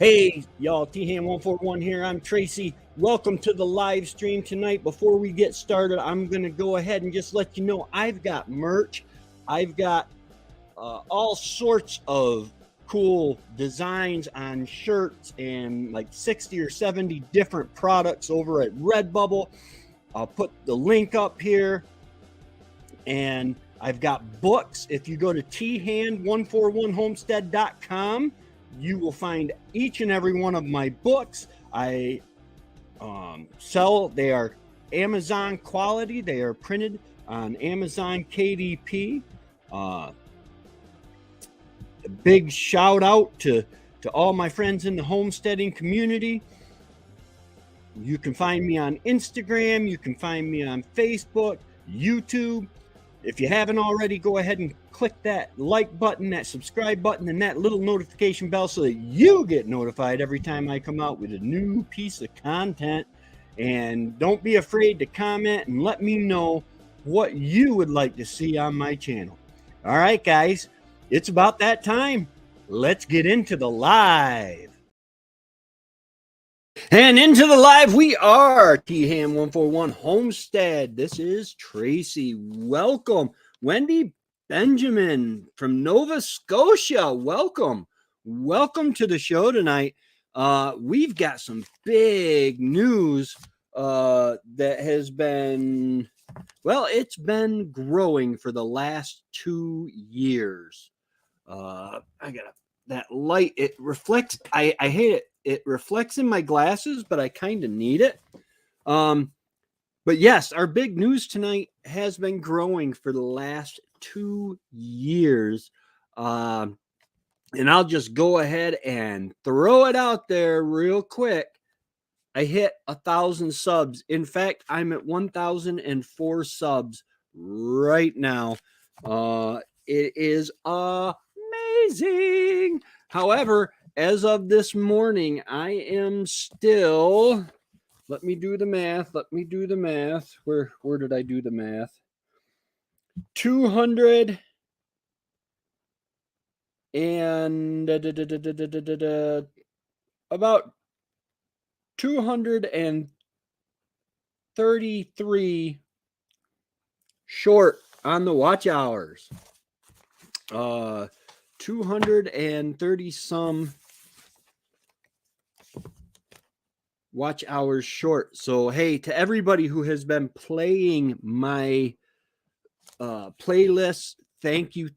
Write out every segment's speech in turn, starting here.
Hey, y'all, T-Ham141 here. I'm Tracy. Welcome to the live stream tonight. Before we get started, I'm going to go ahead and just let you know I've got merch. I've got all sorts of cool designs on shirts and like 60 or 70 different products over at Redbubble. I'll put the link up here. And I've got books. If you go to thand141homestead.com, you will find each and every one of my books. I sell. They are Amazon quality. They are printed on Amazon KDP. A big shout out to all my friends in the homesteading community. You can find me on Instagram. You can find me on Facebook, YouTube. If you haven't already, go ahead and click that like button, that subscribe button, and that little notification bell so that you get notified every time I come out with a new piece of content. And don't be afraid to comment and let me know what you would like to see on my channel. All right, guys, it's about that time. Let's get into the live. And into the live we are, T-Ham141 Homestead. This is Tracy. Welcome. Wendy Benjamin from Nova Scotia. Welcome. Welcome to the show tonight. We've got some big news that has been, well, it's been growing for the last 2 years. I got that light. It reflects. I hate it. It reflects in my glasses, but I kind of need it. But yes, our big news tonight has been growing for the last 2 years. And I'll just go ahead and throw it out there real quick. I hit 1,000 subs. In fact, I'm at 1,004 subs right now. It is amazing. However, as of this morning, I am still, let me do the math. Where did I do the math? 200 and about 233 short on the watch hours. 230 some watch hours short. So hey, to everybody who has been playing my playlist, thank you.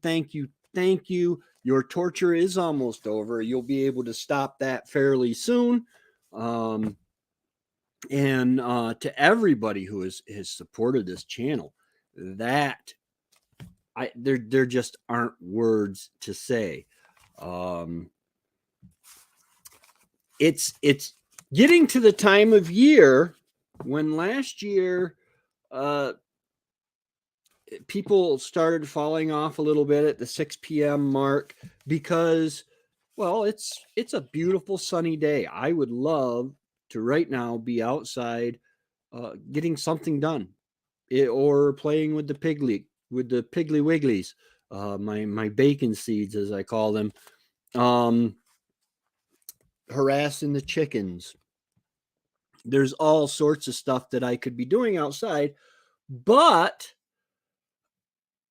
Your torture is almost over. You'll be able to stop that fairly soon. And to everybody who has supported this channel, that there just aren't words to say. It's getting to the time of year when last year people started falling off a little bit at the 6 p.m. mark because, well, it's a beautiful sunny day. I would love to right now be outside getting something done, or playing with the Piggly Wigglies, my bacon seeds, as I call them, harassing the chickens. There's all sorts of stuff that I could be doing outside, but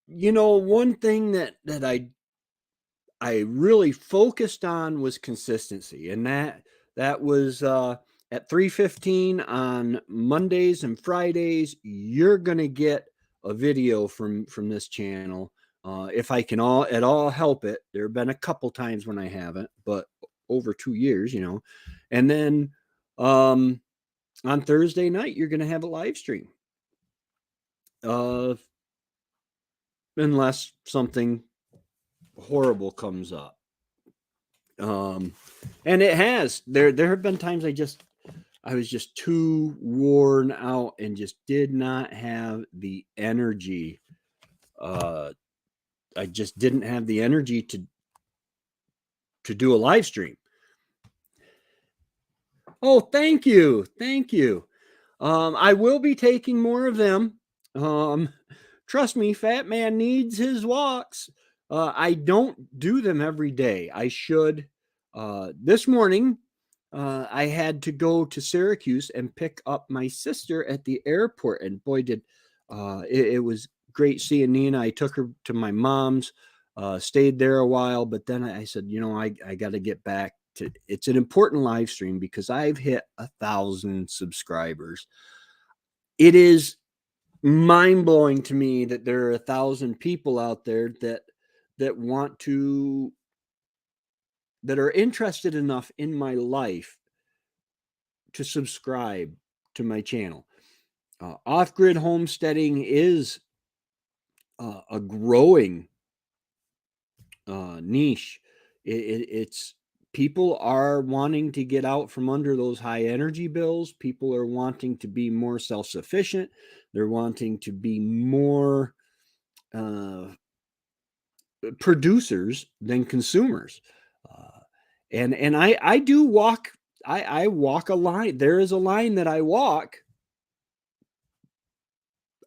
you know, one thing that I really focused on was consistency, and that was at 3:15 on Mondays and Fridays. You're gonna get a video from this channel. If I can at all help it. There have been a couple times when I haven't, but over 2 years, you know. And then on Thursday night, you're gonna have a live stream. Unless something horrible comes up. And it has. There have been times I was just too worn out and just did not have the energy. I just didn't have the energy to do a live stream. Oh, thank you. I will be taking more of them. Trust me, Fat Man needs his walks. I don't do them every day. I should. This morning, I had to go to Syracuse and pick up my sister at the airport. And boy, it was great seeing Nina. I took her to my mom's, stayed there a while, but then I said, I got to get back to, it's an important live stream because I've hit 1,000 subscribers. It is mind blowing to me that there are 1,000 people out there that want to, that are interested enough in my life to subscribe to my channel. Off-grid homesteading is a growing niche. It's people are wanting to get out from under those high energy bills. People are wanting to be more self-sufficient. They're wanting to be more producers than consumers. And I do walk, I walk a line. There is a line that I walk.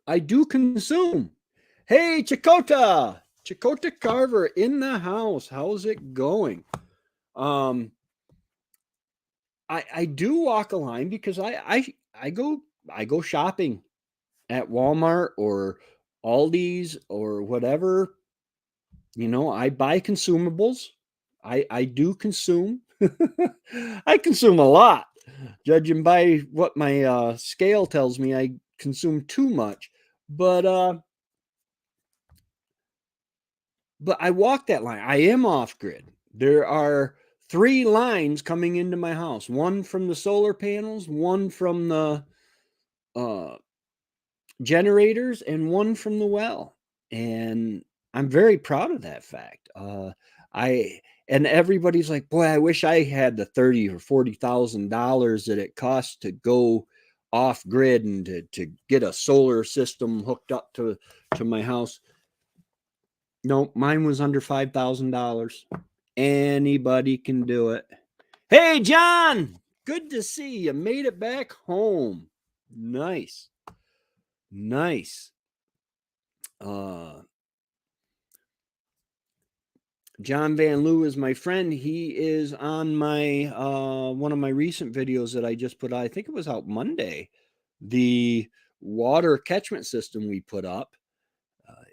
I do consume. Hey, Chakota Carver in the house. How's it going? I do walk a line because I go shopping at Walmart or Aldi's or whatever. I buy consumables. I do consume. I consume a lot. Judging by what my scale tells me, I consume too much. But I walk that line. I am off grid. There are 3 lines coming into my house. One from the solar panels, one from the generators, and one from the well. And I'm very proud of that fact. And everybody's like, boy, I wish I had the $30,000 or $40,000 that it costs to go off grid and to get a solar system hooked up to my house. No, mine was under $5,000. Anybody can do it. Hey, John, good to see you. Made it back home. Nice. John Van Loo is my friend. He is on my one of my recent videos that I just put out. I think it was out Monday. The water catchment system we put up.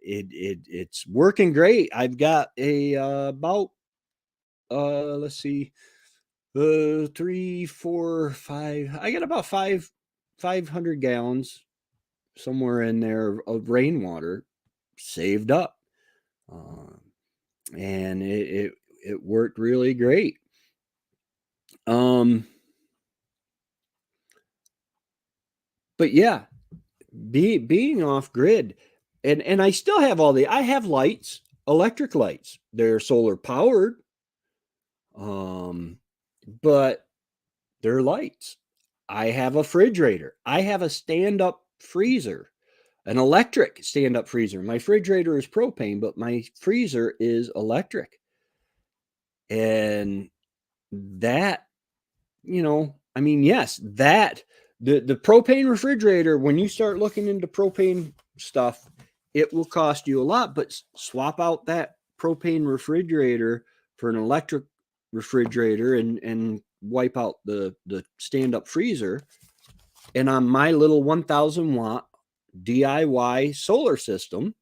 It's working great. I've got a about let's see, 3, 4, 5. I got about 500 gallons somewhere in there of rainwater saved up. And it worked really great. But yeah, being off grid, and I still have I have lights, electric lights. They're solar powered, but they're lights. I have a refrigerator. I have a stand-up freezer, an electric stand-up freezer. My refrigerator is propane, but my freezer is electric. And that, I mean, yes, that the propane refrigerator, when you start looking into propane stuff, it will cost you a lot, but swap out that propane refrigerator for an electric refrigerator and wipe out the stand-up freezer. And on my little 1,000 watt DIY solar system,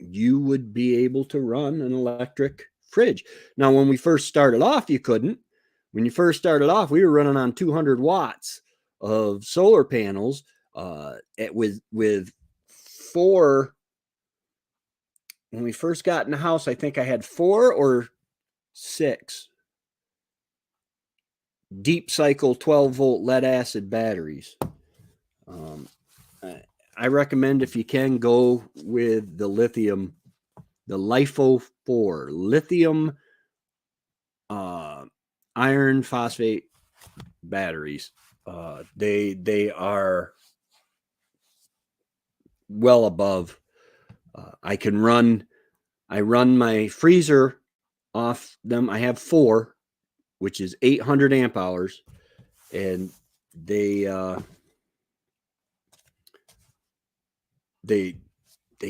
you would be able to run an electric fridge. Now, when we first started off, you couldn't. When you first started off, we were running on 200 watts of solar panels with 4. When we first got in the house, I think I had 4 or 6 deep cycle 12-volt lead acid batteries. I recommend, if you can, go with the lithium, the LiFeO 4 lithium iron phosphate batteries. They are well above. I run my freezer off them. I have 4, which is 800 amp hours, and they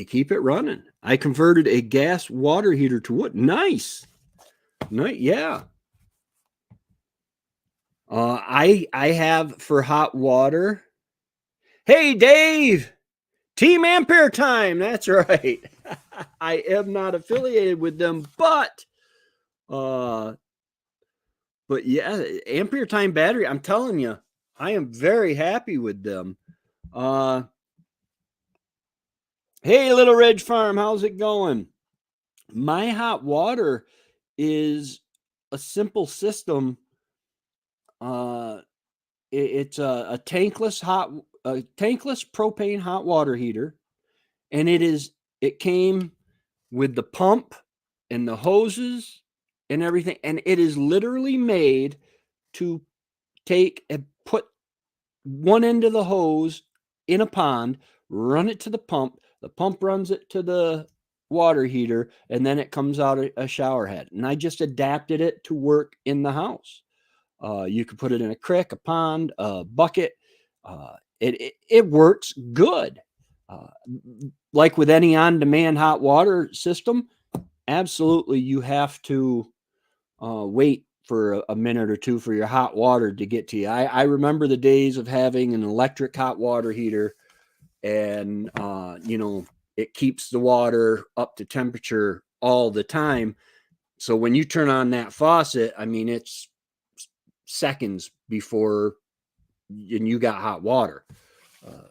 keep it running. I converted a gas water heater to wood. Nice. Yeah. I have for hot water. Hey, Dave, Team Ampere Time. That's right. I am not affiliated with them, uh, but yeah, Ampere Time battery. I'm telling you, I am very happy with them. Hey, Little Ridge Farm, how's it going? My hot water is a simple system. It's a tankless propane hot water heater, and it came with the pump and the hoses and everything, and it is literally made to take and put one end of the hose in a pond, run it to the pump runs it to the water heater, and then it comes out a shower head. And I just adapted it to work in the house. You could put it in a creek, a pond, a bucket. It works good. Uh, like with any on-demand hot water system, absolutely you have to wait for a minute or two for your hot water to get to you. I remember the days of having an electric hot water heater, and it keeps the water up to temperature all the time. So when you turn on that faucet, I mean, it's seconds before and you got hot water.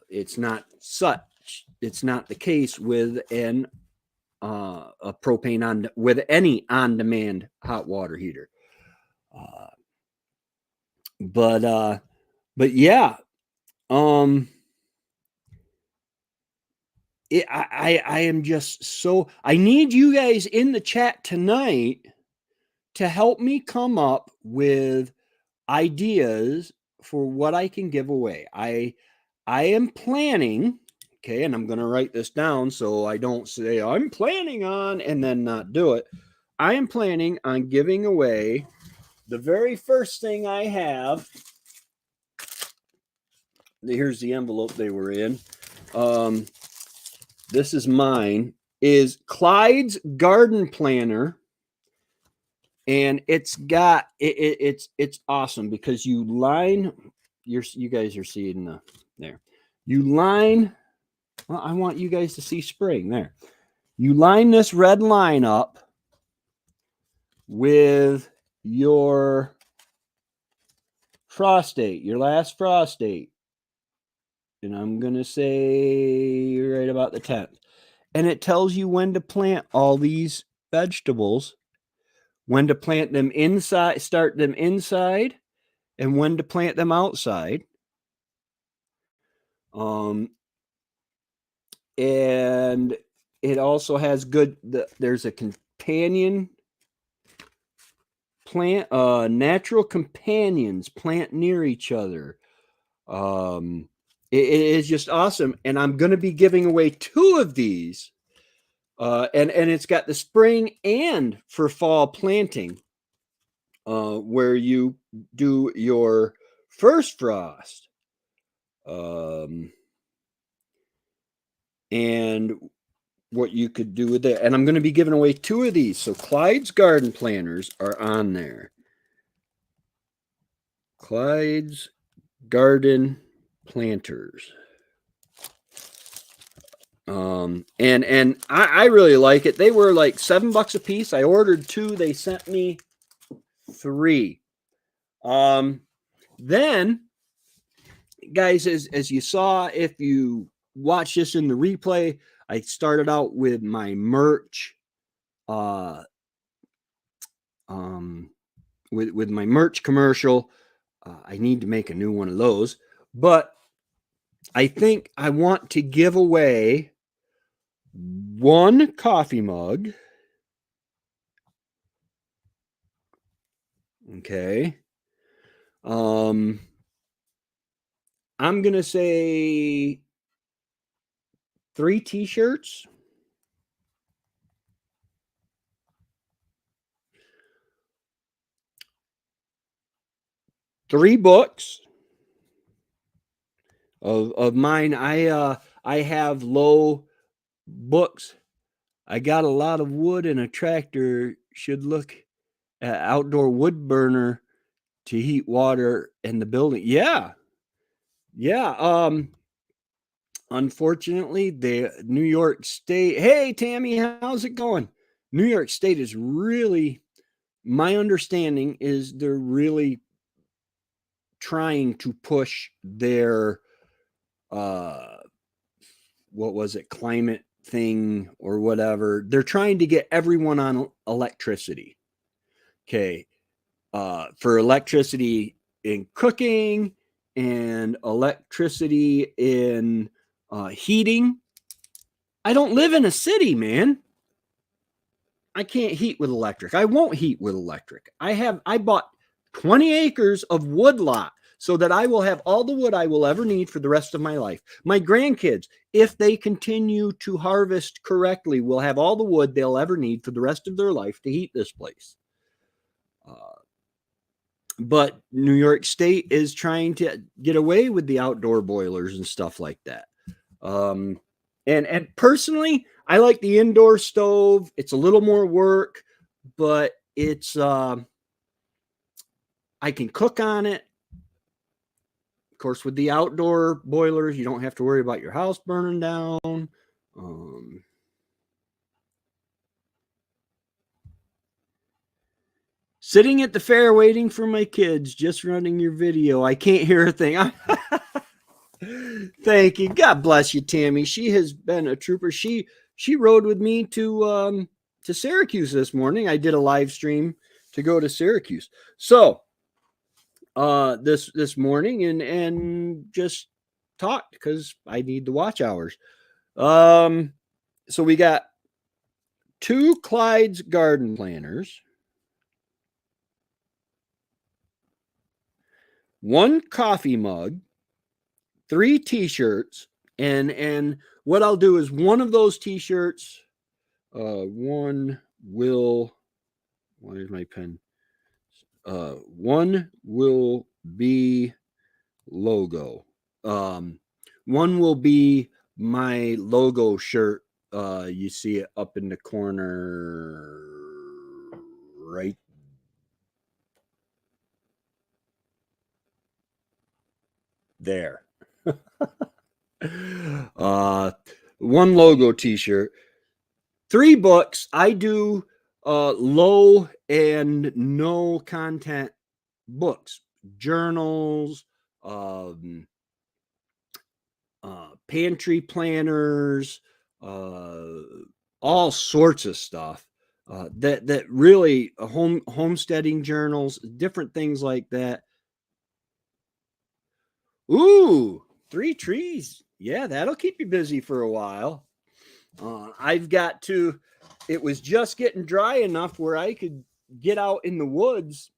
It's not the case with a propane with any on-demand hot water heater. But yeah, I am just so, I need you guys in the chat tonight to help me come up with ideas for what I can give away. I am planning, okay, and I'm going to write this down so I don't say I'm planning on and then not do it. I am planning on giving away the very first thing I have. Here's the envelope they were in. This is mine. Is Clyde's garden planner, and it's got it's awesome because you line you guys are seeing there. You line. Well, I want you guys to see spring there. You line this red line up with your frost date, your last frost date. And I'm going to say right about the 10th. And it tells you when to plant all these vegetables, when to plant them inside, start them inside, and when to plant them outside. And it also has there's a companion plant, natural companions plant near each other. It is just awesome. And I'm going to be giving away 2 of these. And it's got the spring and for fall planting, where you do your first frost. And what you could do with it. And I'm going to be giving away 2 of these. So Clyde's garden planners are on there. Clyde's garden planters. And I really like it. They were like $7 a piece. I ordered 2. They sent me 3. Then, guys, as you saw, if you watch this in the replay, I started out with my merch, with my merch commercial. I need to make a new one of those, but I think I want to give away 1 coffee mug. Okay. I'm going to say 3 t-shirts. 3 books of mine. I have low books. I got a lot of wood, and a tractor should look at outdoor wood burner to heat water in the building. Yeah. Yeah. Unfortunately, the New York State. Hey, Tammy, how's it going? New York State is really, my understanding is they're really trying to push their, uh, what was it, climate thing or whatever. They're trying to get everyone on electricity. Okay. For electricity in cooking and electricity in heating. I don't live in a city, man. I can't heat with electric. I won't heat with electric. I bought 20 acres of wood lot so that I will have all the wood I will ever need for the rest of my life. My grandkids, if they continue to harvest correctly, will have all the wood they'll ever need for the rest of their life to heat this place. But New York State is trying to get away with the outdoor boilers and stuff like that. And personally, I like the indoor stove. It's a little more work, but it's I can cook on it. Of course, with the outdoor boilers, you don't have to worry about your house burning down. Sitting at the fair waiting for my kids, just running your video. I can't hear a thing. Thank you. God bless you, Tammy. She has been a trooper. She rode with me to Syracuse this morning. I did a live stream to go to Syracuse. So this morning and just talked because I need the watch hours. So we got 2 Clyde's garden planters, 1 coffee mug, 3 t-shirts, and what I'll do is one of those t-shirts, one will, where's my pen? One will be logo. One will be my logo shirt. You see it up in the corner right there. One logo t-shirt, 3 books. I do low and no content books, journals, pantry planners, all sorts of stuff. That really homesteading journals, different things like that. Ooh, 3 trees. Yeah, that'll keep you busy for a while. I've got to, it was just getting dry enough where I could get out in the woods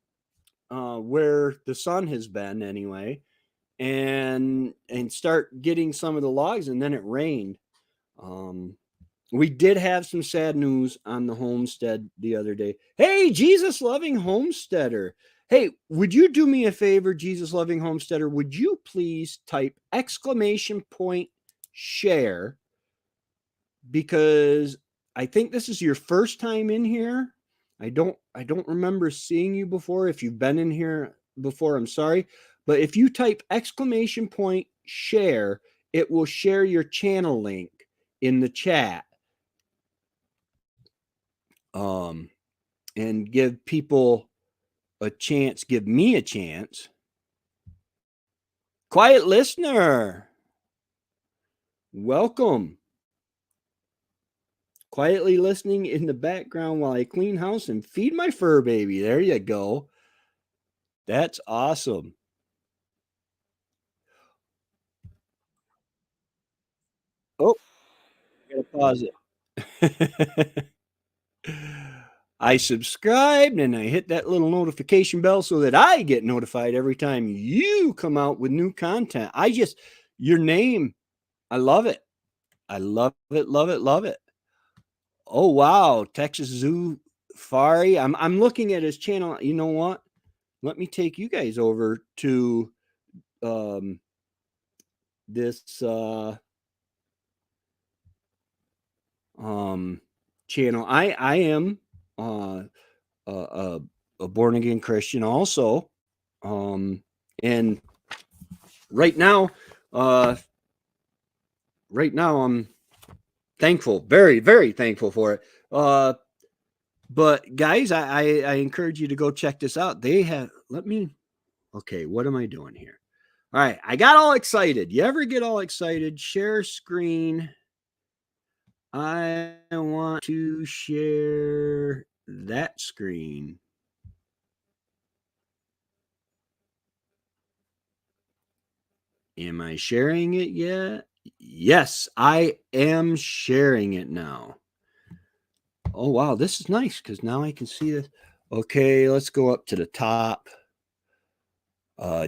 where the sun has been anyway and start getting some of the logs, and then it rained. We did have some sad news on the homestead the other day. Hey, Jesus loving homesteader. Hey, would you do me a favor, Jesus loving homesteader? Would you please type !share, because I think this is your first time in here. I don't remember seeing you before. If you've been in here before, I'm sorry. But if you type !share, it will share your channel link in the chat. And give people a chance, give me a chance. Quiet listener, welcome. Quietly listening in the background while I clean house and feed my fur baby. There you go. That's awesome. Oh, I gotta pause it. I subscribed and I hit that little notification bell so that I get notified every time you come out with new content. Your name, I love it. I love it, love it, love it. Oh wow, Texas Zoo Fari. I'm looking at his channel. You know what? Let me take you guys over to this channel. I am a born again Christian also. And right now I'm thankful, very, very thankful for it. But guys, I encourage you to go check this out. They have, okay, what am I doing here? All right, I got all excited. You ever get all excited? Share screen. I want to share that screen. Am I sharing it yet? Yes, I am sharing it now. Oh, wow, this is nice because now I can see this. Okay, let's go up to the top.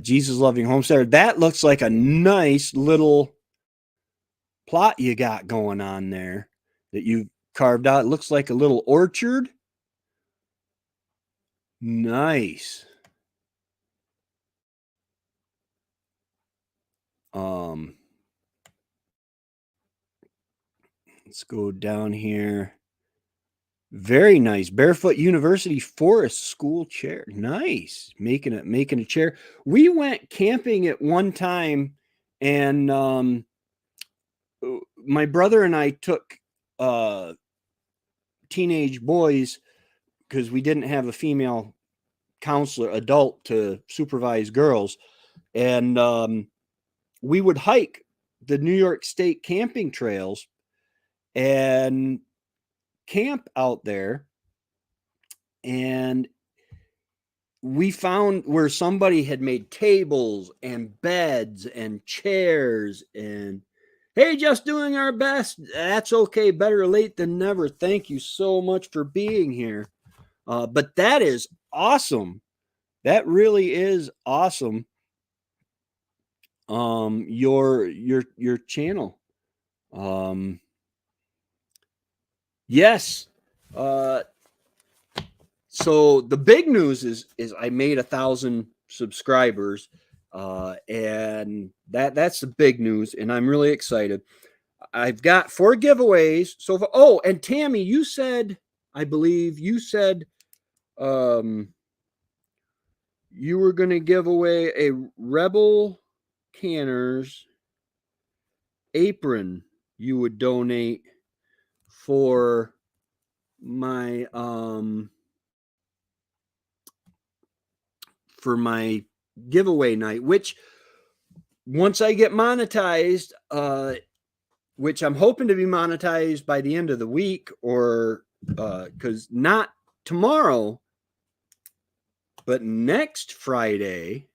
Jesus Loving Homestead. That looks like a nice little plot you got going on there that you carved out. It looks like a little orchard. Nice. Let's go down here. Very nice. Barefoot University Forest School chair. Nice. Making a chair. We went camping at one time, and my brother and I took teenage boys because we didn't have a female counselor adult to supervise girls, and we would hike the New York State camping trails and camp out there. And we found where somebody had made tables and beds and chairs, and hey, just doing our best. That's okay. Better late than never. Thank you so much for being here. But that is awesome. That really is awesome. Your channel. Yes. So the big news is I made 1,000 subscribers, and that's the big news, and I'm really excited. I've got 4 giveaways so far. Oh, and Tammy, you said, I believe you said, you were going to give away a Rebel Canners apron you would donate for my giveaway night, which once I get monetized, which I'm hoping to be monetized by the end of the week, or because not tomorrow, but next Friday.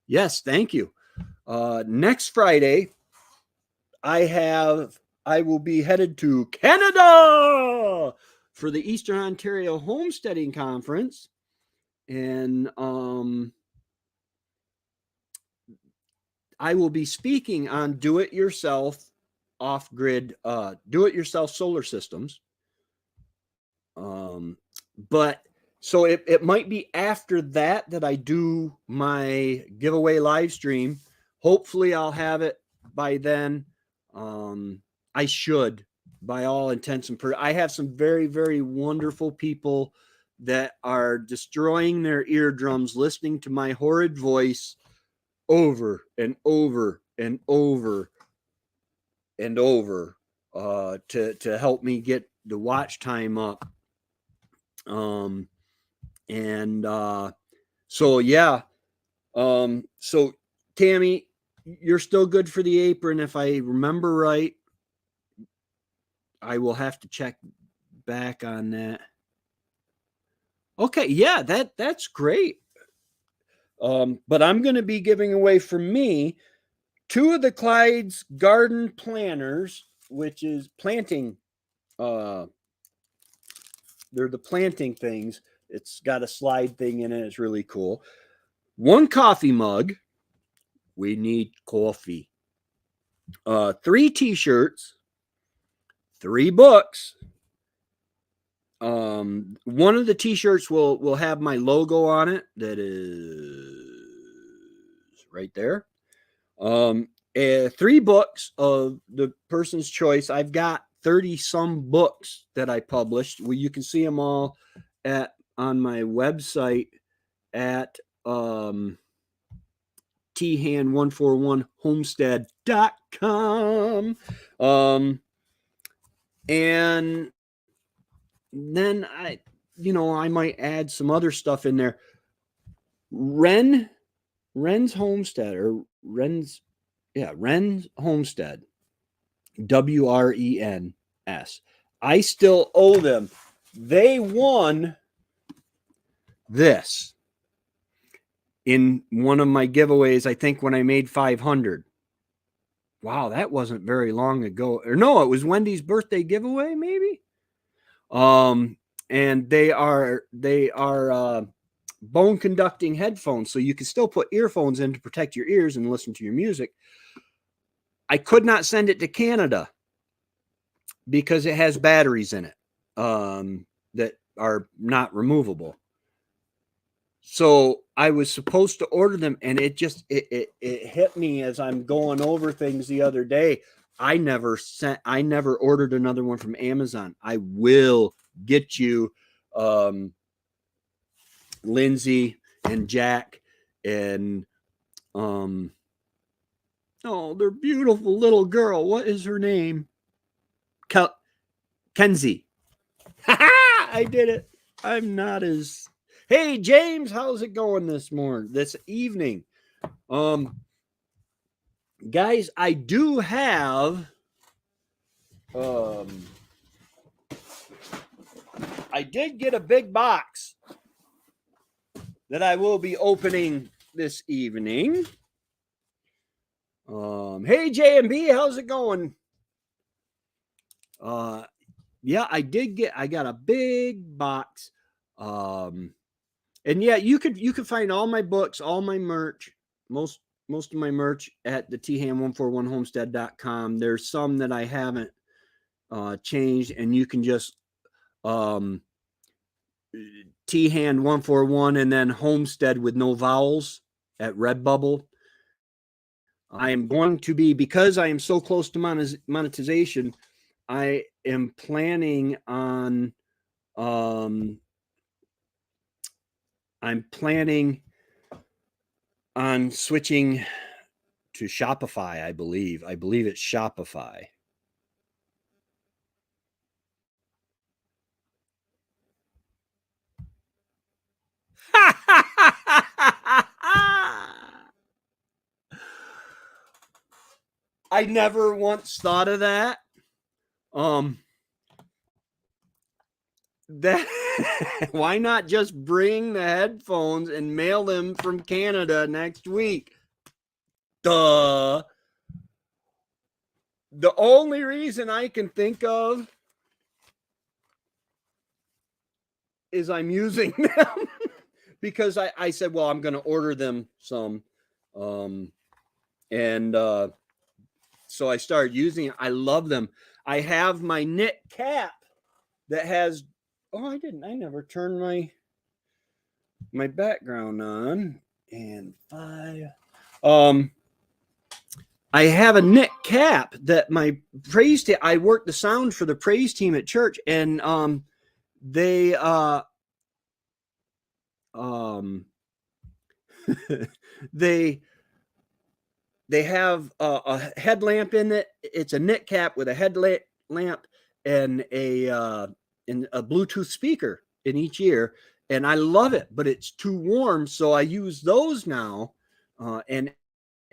Yes, thank you. Next Friday, I will be headed to Canada for the Eastern Ontario Homesteading Conference, and I will be speaking on do-it-yourself off-grid, do-it-yourself solar systems. But so it might be after that I do my giveaway live stream. Hopefully I'll have it by then. I should, by all intents and purposes. I have some very, very wonderful people that are destroying their eardrums listening to my horrid voice over and over and over and over to help me get the watch time up. So yeah. So Tammy, you're still good for the apron. If I remember right, I will have to check back on that. Okay. Yeah, that's great. But I'm going to be giving away for me 2 of the Clyde's garden planters, which is planting. They're the planting things. It's got a slide thing in it. It's really cool. 1 coffee mug. We need coffee. 3 t-shirts. 3 books. One of the t-shirts will have my logo on it. That is right there. 3 books of the person's choice. I've got 30 some books that I published. Well, you can see them all on my website at THAN141homestead.com. And then I might add some other stuff in there. Ren's Homestead, or Ren's Homestead, WRENS. I still owe them. They won this in one of my giveaways, I think, when I made 500. Wow, that wasn't very long ago. Or no, it was Wendy's birthday giveaway, maybe. And they are bone conducting headphones, so you can still put earphones in to protect your ears and listen to your music. I could not send it to Canada because it has batteries in it that are not removable. So I was supposed to order them, and it hit me as I'm going over things the other day. I never ordered another one from Amazon. I will get you Lindsay and Jack and their beautiful little girl. What is her name? Kenzie. I did it. I'm not as... Hey, James, how's it going this evening? Guys, I do have I did get a big box that I will be opening this evening. Hey, J&B, how's it going? Yeah, I got a big box. And yeah, you could find all my books, all my merch, most of my merch at the THAN141homestead.com. There's some that I haven't changed, and you can just THAN141 and then Homestead with no vowels at Redbubble. I am going to be, because I am so close to monetization, I am planning on switching to Shopify, I believe. I believe it's Shopify. I never once thought of that. Why not just bring the headphones and mail them from Canada next week? Duh. The only reason I can think of is I'm using them because I said, well, I'm going to order them some. So I started using it. I love them. I have my knit cap that has, I never turned my background on. And 5. I have a knit cap that my praise team, I work the sound for the praise team at church, and they they have a headlamp in it. It's a knit cap with a headlamp and a Bluetooth speaker in each ear, and I love it, but it's too warm, so I use those now, and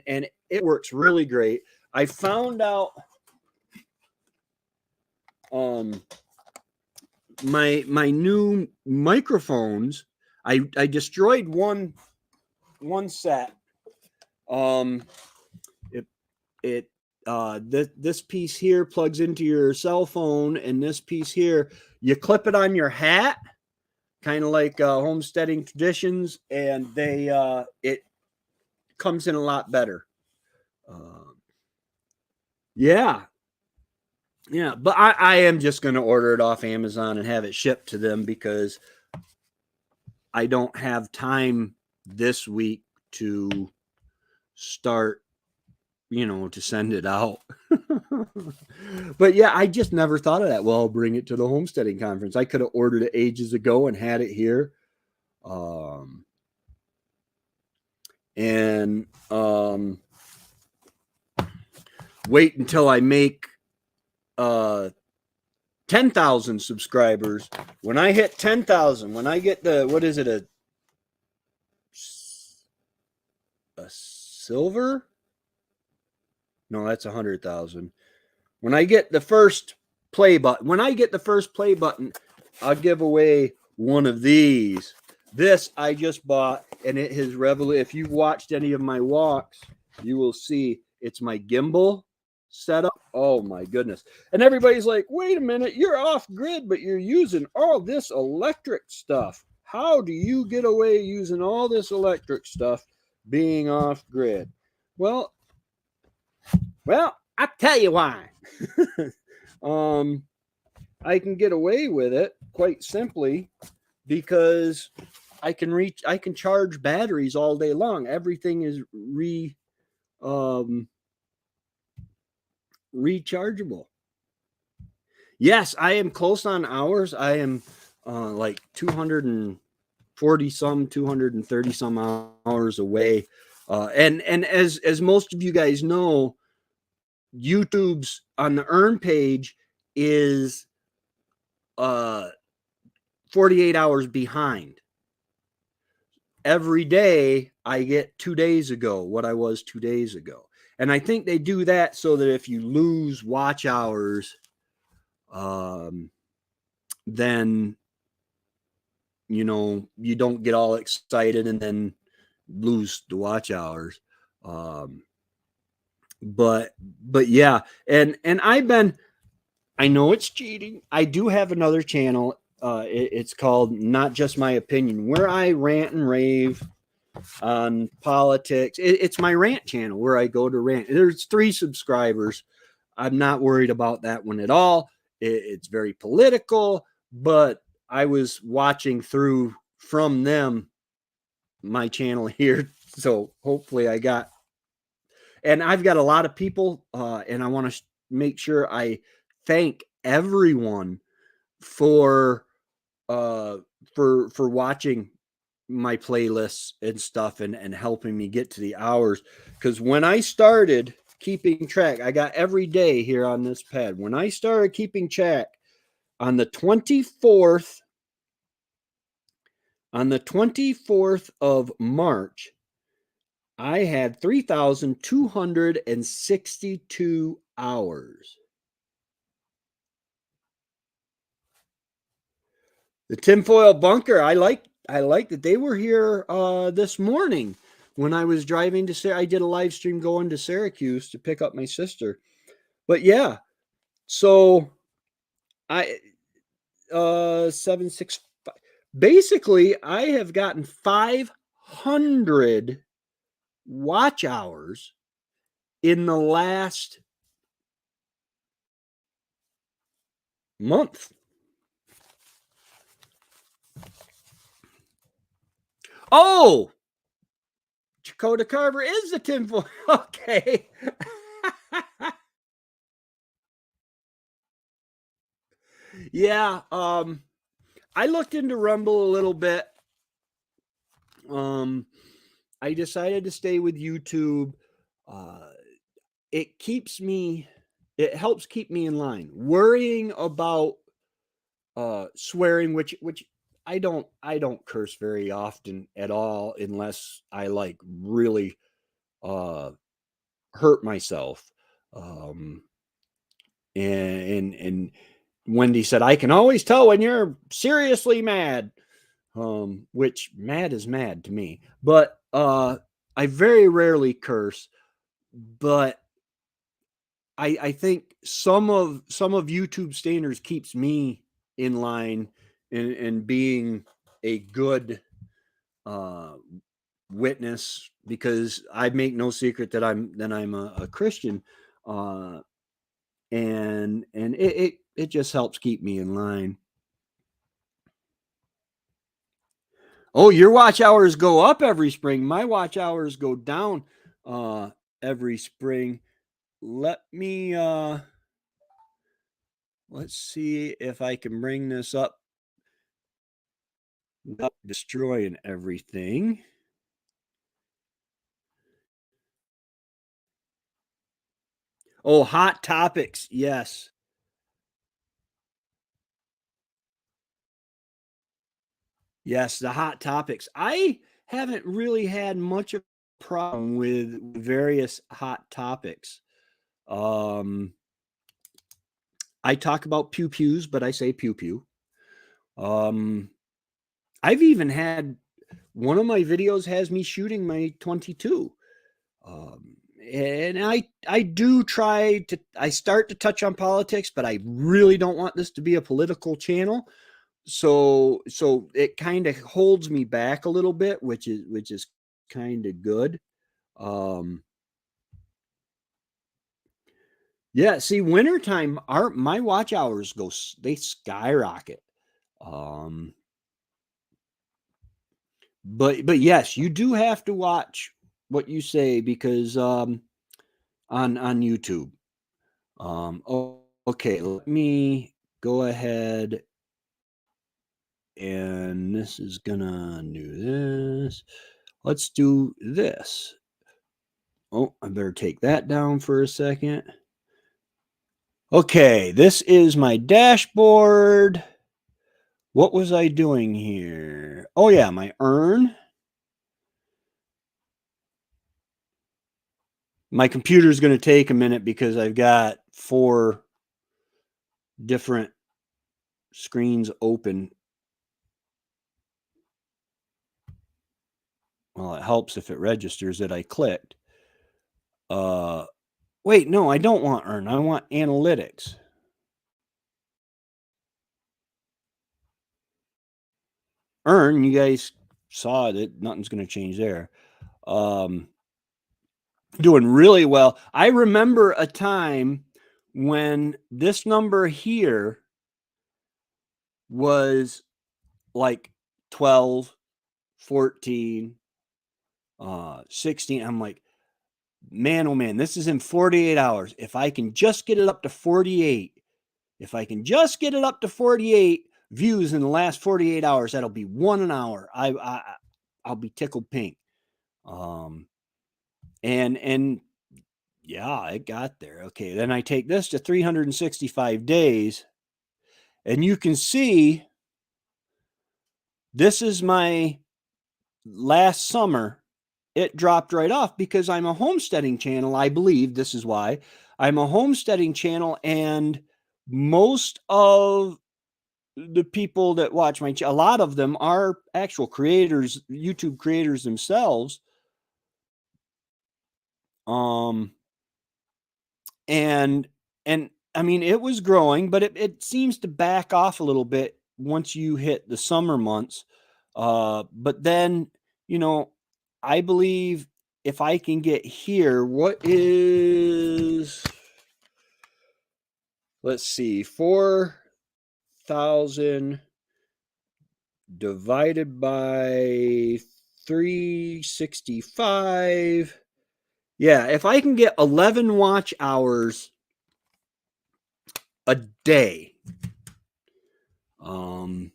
it works really great. I found out my new microphones. I destroyed one set. This piece here plugs into your cell phone, and this piece here, you clip it on your hat, kind of like homesteading traditions, and it comes in a lot better. Yeah, but I am just going to order it off Amazon and have it shipped to them because I don't have time this week to start, to send it out. But yeah, I just never thought of that. Well, I'll bring it to the homesteading conference. I could have ordered it ages ago and had it here. and wait until I make 10,000 subscribers. When I hit 10,000, when I get the, what is it, a silver? No, that's 100,000. When I get the first play button, I'll give away one of these. This I just bought, and it has revolutionized. If you've watched any of my walks, you will see it's my gimbal setup. Oh my goodness. And everybody's like, wait a minute, you're off grid, but you're using all this electric stuff. How do you get away using all this electric stuff being off grid? Well, I tell you why. I can get away with it quite simply because I can charge batteries all day long. Everything is rechargeable. Yes, I am close on hours. I am like 240 some, 230 some hours away. And as most of you guys know, YouTube's on the earn page is 48 hours behind. Every day I get 2 days ago what I was 2 days ago. And I think they do that so that if you lose watch hours, then, you know, you don't get all excited and then lose the watch hours. But yeah, and I know it's cheating. I do have another channel. It's called Not Just My Opinion, where I rant and rave on politics. It's my rant channel where I go to rant. There's 3 subscribers. I'm not worried about that one at all. It's very political, but I was watching through from them my channel here, so hopefully I've got a lot of people, and I want to make sure I thank everyone for watching my playlists and stuff and helping me get to the hours. Because when I started keeping track, I got every day here on this pad. When I started keeping track on the 24th of March, I had 3,262 hours. The tinfoil bunker, I like that they were here this morning when I was driving to I did a live stream going to Syracuse to pick up my sister. But yeah, so I 765. Basically, I have gotten 500 watch hours in the last month. Oh, Dakota Carver is the tinfoil. Okay. Yeah. I looked into Rumble a little bit. I decided to stay with YouTube. It helps keep me in line. Worrying about swearing, which I don't curse very often at all unless I like really hurt myself. And Wendy said, I can always tell when you're seriously mad. Which mad is mad to me. But I very rarely curse, but I think some of YouTube standards keeps me in line and being a good witness, because I make no secret that I'm a Christian, and it just helps keep me in line. Oh, your watch hours go up every spring. My watch hours go down every spring. Let me let's see if I can bring this up without destroying everything. Oh, hot topics. Yes. Yes, the hot topics. I haven't really had much of a problem with various hot topics. Um, I talk about pew pews, but I say pew pew. Um, I've even had one of my videos has me shooting my 22. And I do try to I start to touch on politics, but I really don't want this to be a political channel. So it kind of holds me back a little bit, which is kind of good. Um, yeah, see, wintertime, our my watch hours they skyrocket. Um, but yes, you do have to watch what you say because on YouTube. Okay, let me go ahead and this is gonna do this. Let's do this. Oh, I better take that down for a second. Okay, this is my dashboard. What was I doing here? Oh, yeah, my earn. My computer's going to take a minute because I've got 4 different screens open. Well, it helps if it registers that I clicked. Wait, no, I don't want earn. I want analytics. Earn, you guys saw that nothing's going to change there. Doing really well. I remember a time when this number here was like 12, 14, 16. I'm like, man, oh man, this is in 48 hours. If I can just get it up to 48, if I can just get it up to 48 views in the last 48 hours, that'll be 1 an hour. I'll be tickled pink. And yeah, it got there. Okay, then I take this to 365 days, and you can see this is my last summer. It dropped right off because I'm a homesteading channel. I believe this is why I'm a homesteading channel, and most of the people that watch my a lot of them are actual creators, YouTube creators themselves. Um, and and I mean it was growing, but it seems to back off a little bit once you hit the summer months. But then you know, I believe if I can get here, what is let's see, 4,000 divided by 365. Yeah, if I can get 11 watch hours a day, um,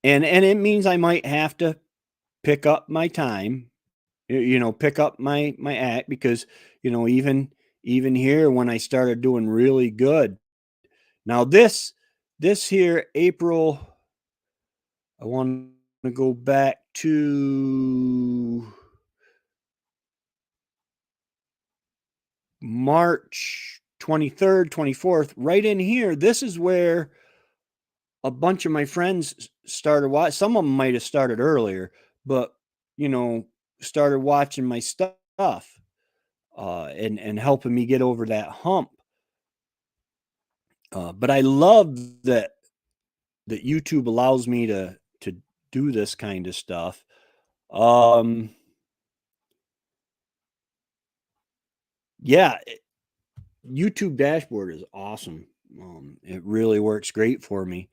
and it means I might have to pick up my time, pick up my act because even here when I started doing really good. Now this here April, I want to go back to March 23rd, 24th, right in here. This is where a bunch of my friends started watching. Some of them might have started earlier, but you know, started watching my stuff, and helping me get over that hump. But I love that YouTube allows me to do this kind of stuff. Um, yeah, YouTube dashboard is awesome. It really works great for me.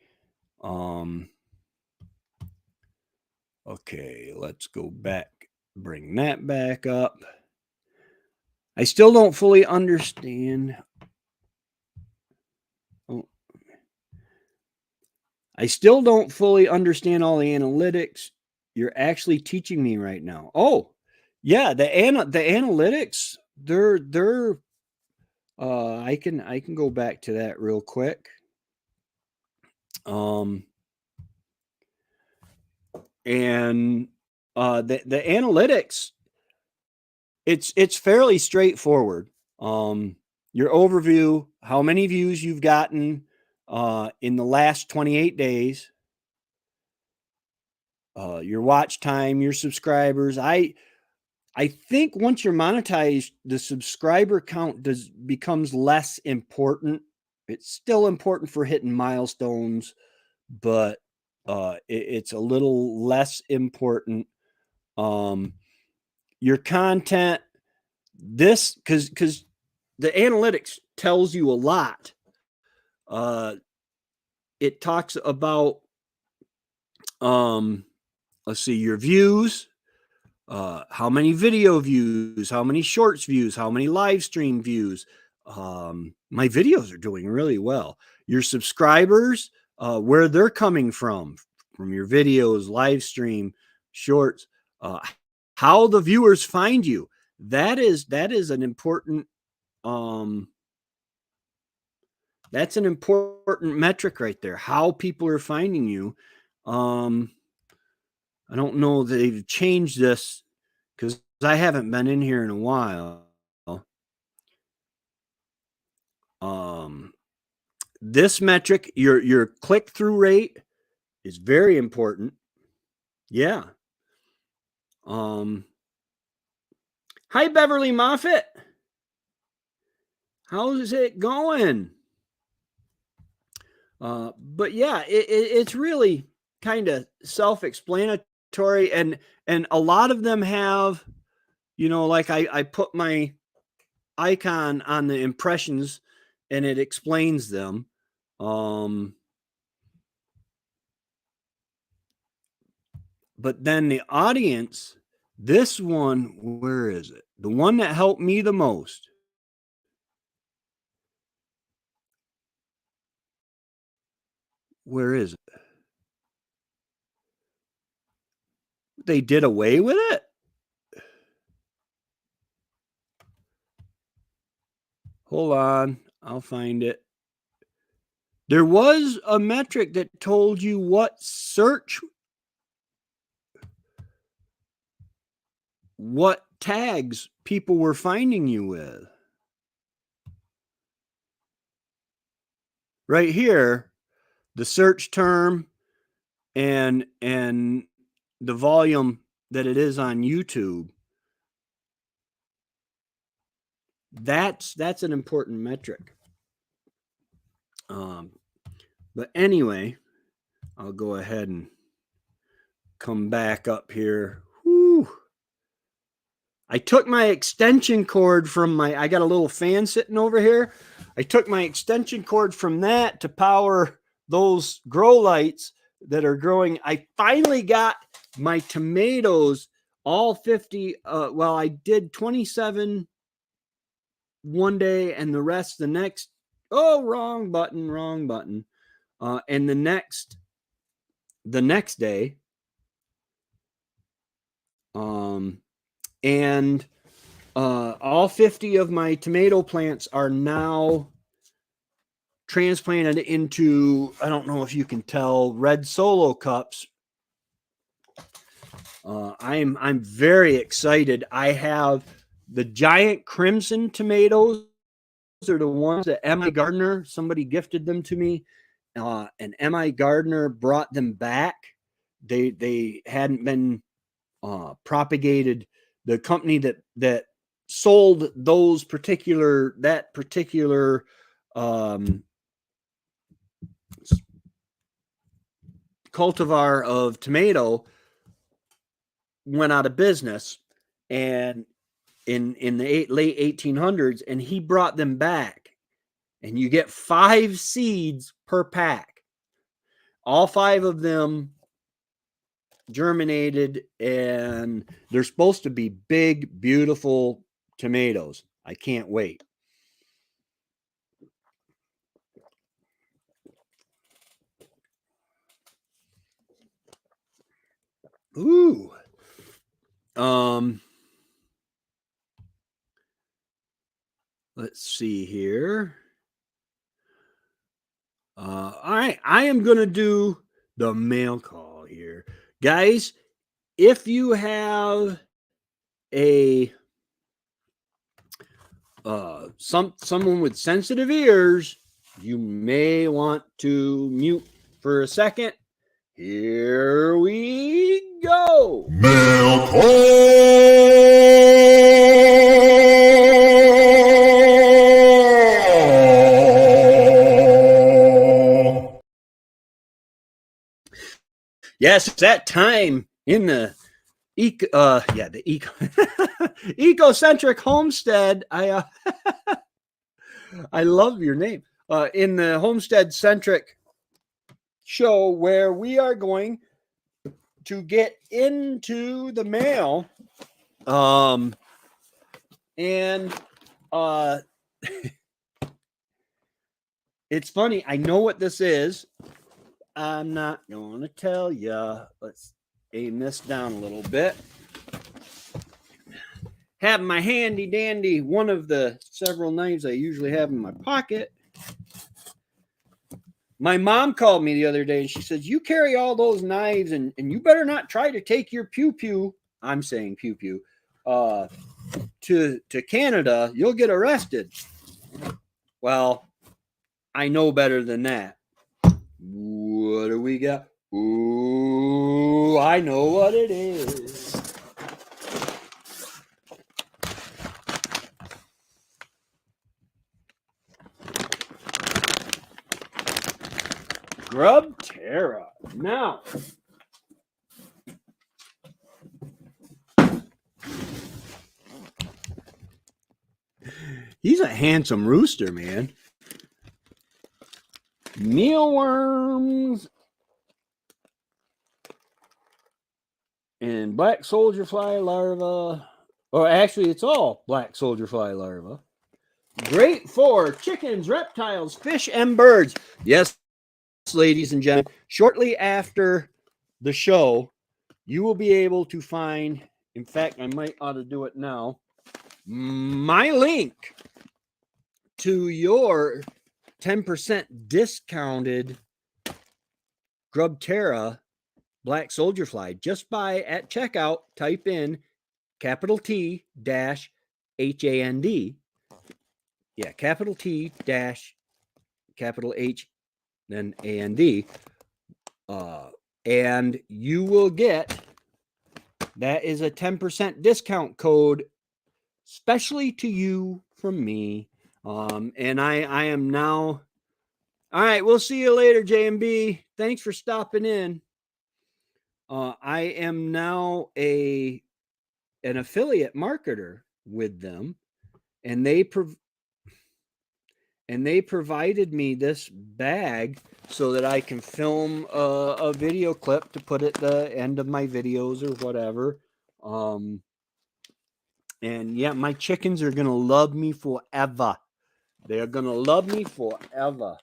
Um, okay, let's go back, bring that back up. I still don't fully understand. Oh, I still don't fully understand all the analytics you're actually teaching me right now. Oh, yeah, the analytics, they're I can go back to that real quick. And the analytics, it's fairly straightforward. Your overview, how many views you've gotten in the last 28 days, your watch time, your subscribers. I think once you're monetized, the subscriber count becomes less important. It's still important for hitting milestones, but it's a little less important. Your content, this because the analytics tells you a lot. It talks about let's see, your views, how many video views, how many shorts views, how many live stream views. My videos are doing really well. Your subscribers, where they're coming from your videos, live stream, shorts, how the viewers find you. That is an important that's an important metric right there. How people are finding you. I don't know if they've changed this because I haven't been in here in a while. This metric, your click through rate, is very important. Yeah. Hi Beverly Moffett. How's it going? But yeah, it's really kind of self-explanatory, and a lot of them have, like I put my icon on the impressions and it explains them. But then the audience, this one, where is it? The one that helped me the most. Where is it? They did away with it? Hold on, I'll find it. There was a metric that told you what tags people were finding you with. Right here, the search term and the volume that it is on YouTube. That's an important metric. But anyway, I'll go ahead and come back up here. Whew. I took my extension cord from I got a little fan sitting over here. I took my extension cord from that to power those grow lights that are growing. I finally got my tomatoes, all 50. Well, I did 27 one day and the rest the next. Oh, wrong button. And the next day. And all 50 of my tomato plants are now transplanted into, I don't know if you can tell, red solo cups. I'm very excited. I have the giant crimson tomatoes. Those are the ones that M.I. Gardner, somebody gifted them to me, and M.I. Gardner brought them back. They hadn't been propagated. The company that sold that particular cultivar of tomato went out of business, and in the late 1800s, and he brought them back, and you get 5 seeds per pack. All 5 of them germinated, and they're supposed to be big, beautiful tomatoes. I can't wait. Ooh. Let's see here. All right, I am going to do the mail call here. Guys, if you have a someone with sensitive ears, you may want to mute for a second. Here we go. Mail call. Yes, it's that time in the Centric Homestead. I love your name. In the Homestead Centric show where we are going to get into the mail. And it's funny. I know what this is. I'm not going to tell you. Let's aim this down a little bit. Have my handy dandy, one of the several knives I usually have in my pocket. My mom called me the other day and she says, you carry all those knives and you better not try to take your pew-pew, I'm saying pew-pew, to Canada. You'll get arrested. Well, I know better than that. What do we got? Ooh, I know what it is. Grub Terra. Now, he's a handsome rooster, man. Mealworms and black soldier fly larva. Or actually, it's all black soldier fly larva. Great for chickens, reptiles, fish, and birds. Yes, ladies and gentlemen, shortly after the show, you will be able to find, in fact, I might ought to do it now, my link to your 10% discounted Grub Terra Black Soldier Fly. Just by at checkout, type in capital T dash HAND. Yeah, capital T dash capital H, then AND. And you will get, that is a 10% discount code, specially to you from me. And I am now, all right, we'll see you later, JMB. Thanks for stopping in. I am now an affiliate marketer with them, and they provided me this bag so that I can film a video clip to put at the end of my videos or whatever. And yeah, my chickens are gonna love me forever. They are gonna love me forever.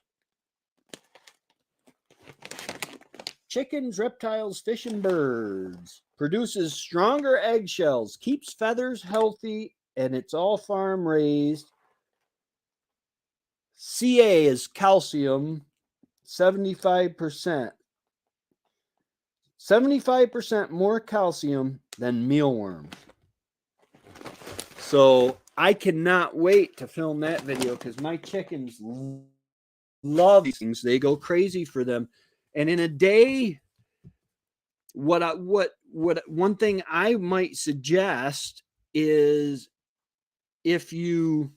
Chickens, reptiles, fish, and birds. Produces stronger eggshells, keeps feathers healthy, and it's all farm raised. CA is calcium, 75%. 75% more calcium than mealworms. So I cannot wait to film that video because my chickens love these things. They go crazy for them. And in a day, what one thing I might suggest is if you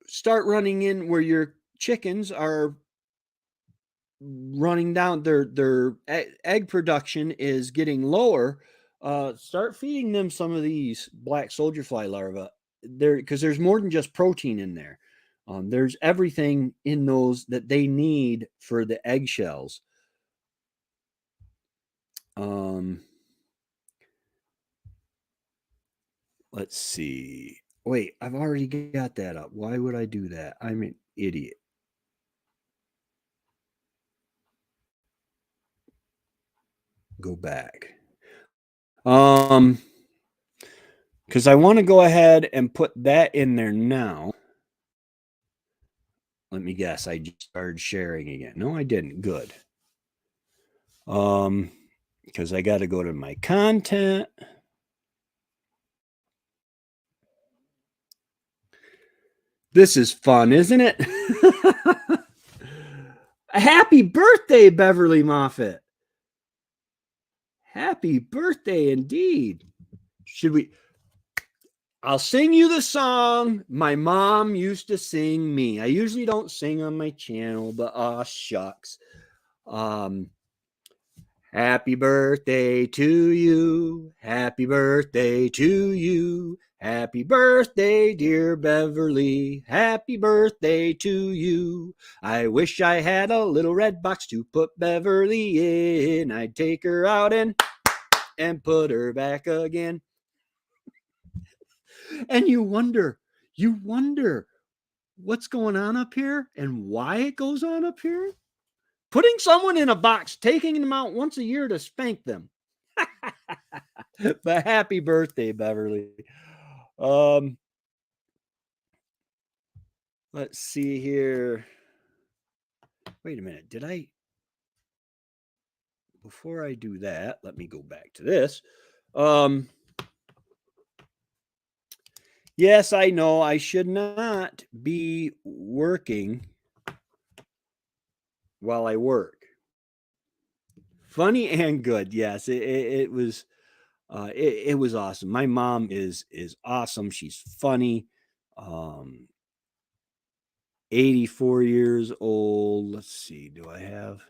start running in where your chickens are running down, their egg production is getting lower, start feeding them some of these black soldier fly larvae there, because there's more than just protein in there. There's everything in those that they need for the eggshells. Let's see. Wait, I've already got that up. Why would I do that? I'm an idiot. Go back. Because I want to go ahead and put that in there now. Let me guess. I just started sharing again. No, I didn't. Good. Because I got to go to my content. This is fun, isn't it? Happy birthday, Beverly Moffat. Happy birthday indeed. Should we? I'll sing you the song my mom used to sing me. I usually don't sing on my channel, but shucks. Happy birthday to you. Happy birthday to you. Happy birthday, dear Beverly. Happy birthday to you. I wish I had a little red box to put Beverly in. I'd take her out and put her back again. And you wonder what's going on up here and why it goes on up here. Putting someone in a box, taking them out once a year to spank them. But happy birthday, Beverly. Let's see here. Wait a minute. Before I do that, let me go back to this. Yes, I know I should not be working while I work. Funny and good. Yes, it was. It was awesome. My mom is awesome. She's funny. 84 years old. Let's see. Do I have?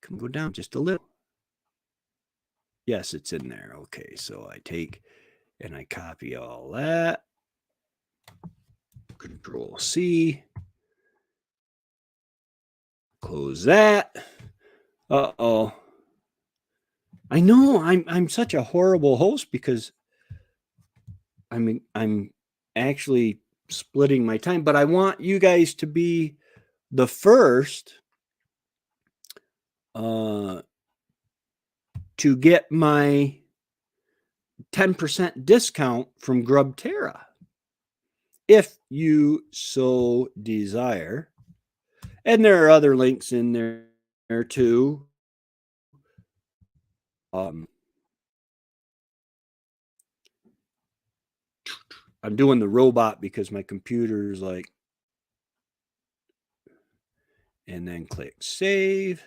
Come go down just a little. Yes, it's in there. Okay, so I take and I copy all that. Control C. Close that. Uh-oh. I know I'm such a horrible host because I'm actually splitting my time, but I want you guys to be the first to get my 10% discount from Grubterra if you so desire. And there are other links in there too. I'm doing the robot because my computer is like, and then click save.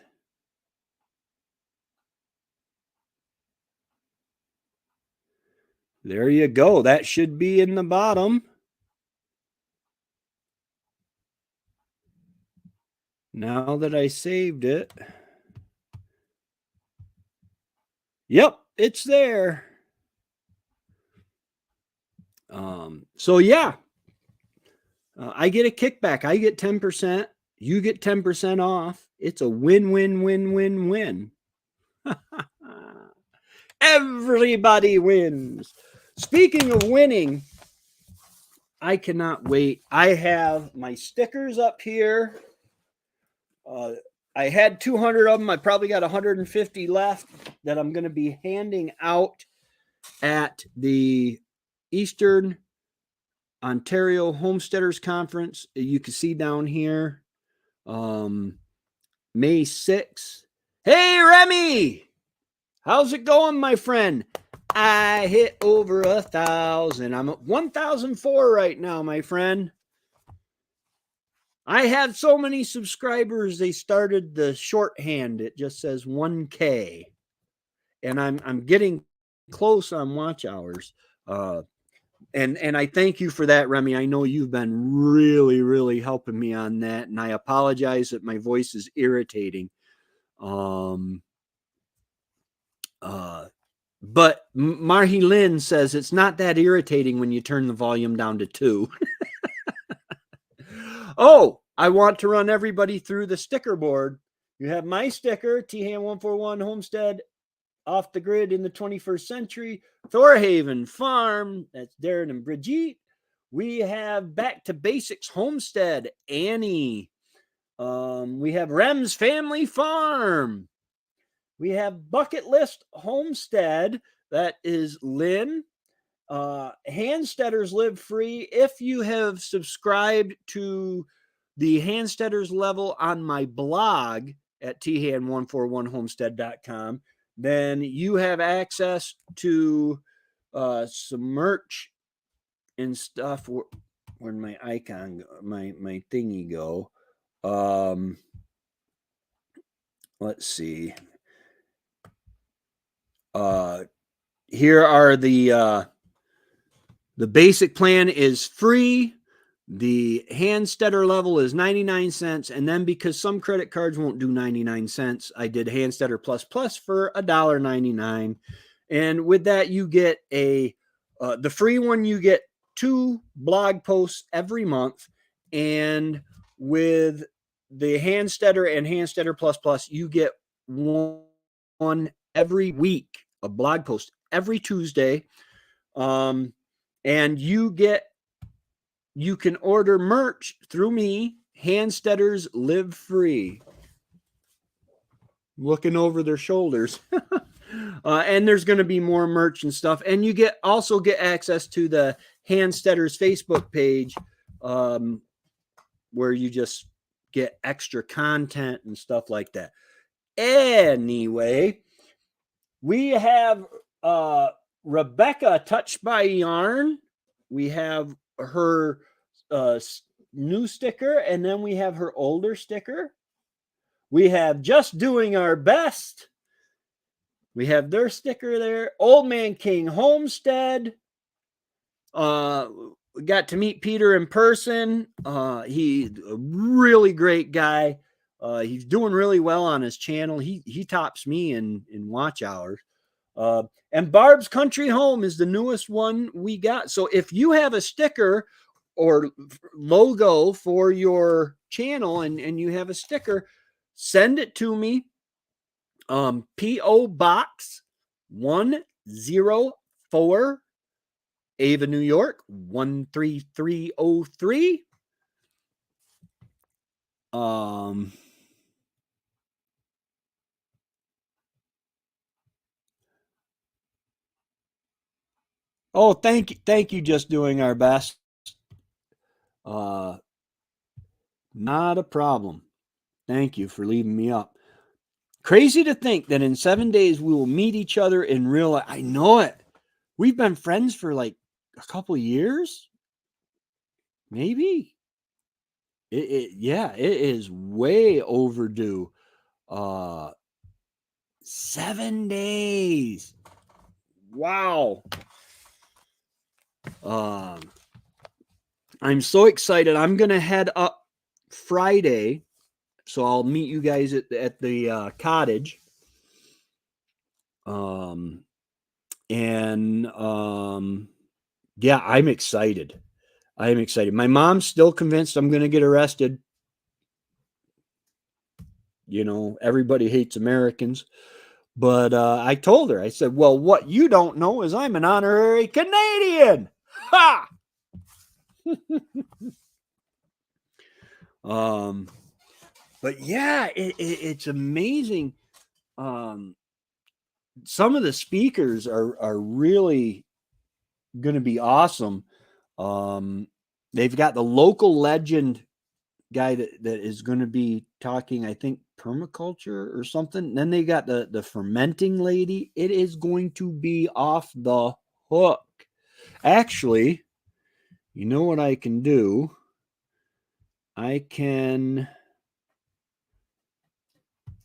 There you go. That should be in the bottom. Now that I saved it. Yep, it's there. So yeah, I get a kickback. I get 10%. You get 10% off. It's a win-win-win-win-win. Everybody wins. Speaking of winning, I cannot wait. I have my stickers up here. I had 200 of them. I probably got 150 left that I'm going to be handing out at the Eastern Ontario Homesteaders Conference. You can see down here, May 6th. Hey, Remy! How's it going, my friend? I hit over 1,000. I'm at 1,004 right now, my friend. I have so many subscribers, they started the shorthand. It just says 1K. And I'm getting close on watch hours. And I thank you for that, Remy. I know you've been really, really helping me on that. And I apologize that my voice is irritating. But Marhi Lynn says it's not that irritating when you turn the volume down to 2. Oh, I want to run everybody through the sticker board. You have my sticker, T-Ham 141 Homestead, off the grid in the 21st century. Thorhaven Farm, that's Darren and Brigitte. We have Back to Basics Homestead, Annie. We have Rem's Family Farm. We have Bucket List Homestead. That is Lynn. Handsteaders Live Free. If you have subscribed to the Handsteaders level on my blog at than141homestead.com, then you have access to some merch and stuff. Where'd my icon go? My thingy go? Let's see. Here are the basic plan is free. The Handsteader level is 99 cents. And then because some credit cards won't do 99 cents, I did Handsteader Plus Plus for $1.99. And with that, you get the free one, you get 2 blog posts every month. And with the Handsteader and Handsteader Plus Plus, you get one every week, a blog post every Tuesday. And you can order merch through me. Handsteaders Live Free. Looking over their shoulders. And there's going to be more merch and stuff. And you also get access to the Handsteaders Facebook page, where you just get extra content and stuff like that. Anyway, we have Rebecca Touched by Yarn. We have her new sticker, and then we have her older sticker. We have Just Doing Our Best. We have their sticker there. Old Man King Homestead. We got to meet Peter in person. He's a really great guy. He's doing really well on his channel. He tops me in watch hours. And Barb's Country Home is the newest one we got. So if you have a sticker or logo for your channel and you have a sticker, send it to me. P.O. Box 104, Ava, New York 13303. Oh, thank you. Just Doing Our Best. Not a problem. Thank you for leaving me up. Crazy to think that in 7 days we will meet each other in real life. I know it. We've been friends for like a couple years, maybe. It is way overdue. 7 days. Wow. I'm so excited. I'm gonna head up Friday, so I'll meet you guys at the cottage. Yeah, I'm excited. My mom's still convinced I'm gonna get arrested. You know, everybody hates Americans. But I told her, I said, well, what you don't know is I'm an honorary Canadian. Ha! But yeah, it's amazing. Some of the speakers are really going to be awesome. They've got the local legend guy that is going to be talking, I think, permaculture or something. Then they got the fermenting lady. It is going to be off the hook. Actually, you know what I can do? I can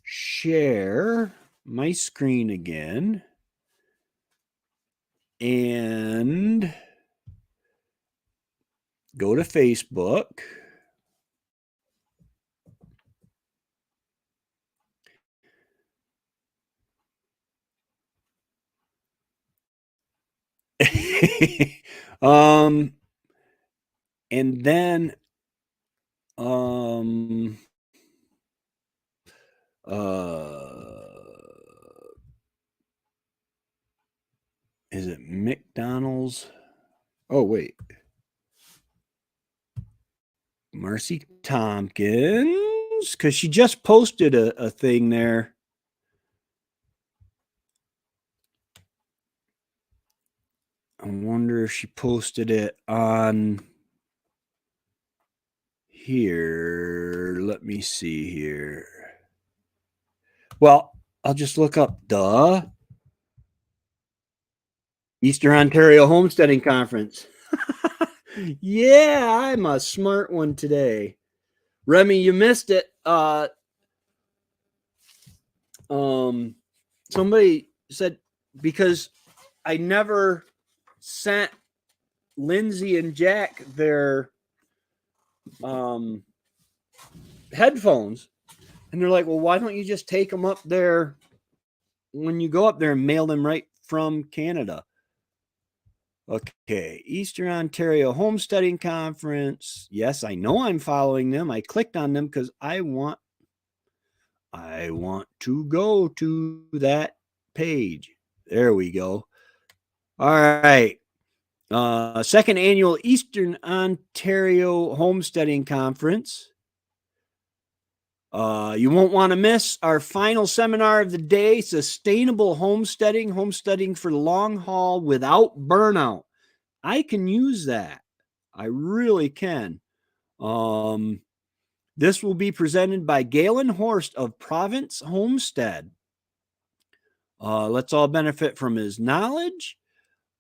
share my screen again and go to Facebook. And then is it McDonald's? Oh, wait. Marcy Tompkins. phones? Because she just posted a thing there. I wonder if she posted it on here. Let me see here. Well, I'll just look up Eastern Ontario Homesteading Conference. Yeah, I'm a smart one today. Remy, you missed it. Somebody said because I never sent Lindsay and Jack their headphones, and they're like, well, why don't you just take them up there when you go up there and mail them right from Canada? Okay, Eastern Ontario Homesteading Conference. Yes, I know I'm following them. I clicked on them because I want to go to that page. There we go. All right. Second annual Eastern Ontario Homesteading Conference. You won't want to miss our final seminar of the day, Sustainable Homesteading for the long haul without burnout. I can use that. I really can. This will be presented by Galen Horst of Province Homestead. Let's all benefit from his knowledge.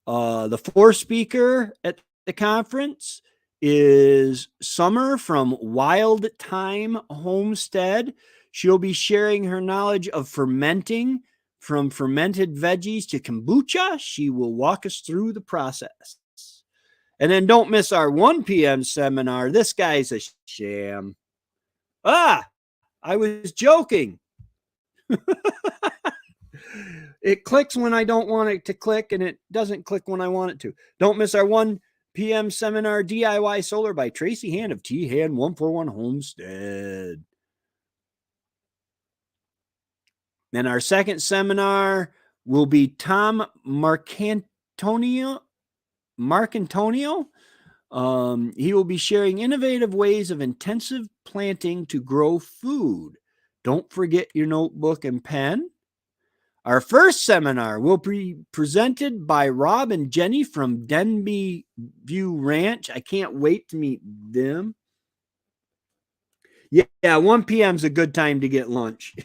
The fourth speaker at the conference is Summer from Wild Time Homestead. She'll be sharing her knowledge of fermenting, from fermented veggies to kombucha. She will walk us through the process. And then don't miss our 1 p.m. seminar. This guy's a sham. I was joking. It clicks when I don't want it to click, and it doesn't click when I want it to. Don't miss our 1 p.m. seminar, DIY Solar by Tracy Hand of Hand 141 Homestead. Then our second seminar will be Tom Marcantonio. He will be sharing innovative ways of intensive planting to grow food. Don't forget your notebook and pen. Our first seminar will be presented by Rob and Jenny from Denby View Ranch. I can't wait to meet them. Yeah, 1 p.m. is a good time to get lunch.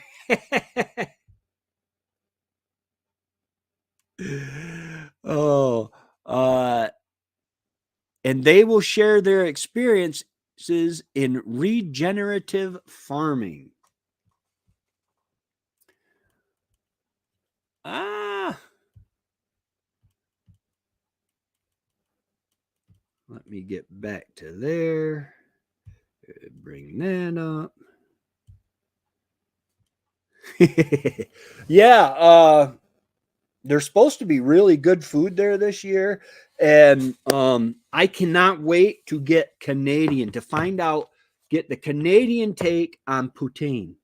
And they will share their experiences in regenerative farming. Let me get back to there. Bring that up. Yeah, there's supposed to be really good food there this year, and I cannot wait to get Canadian, to find out, get the Canadian take on poutine.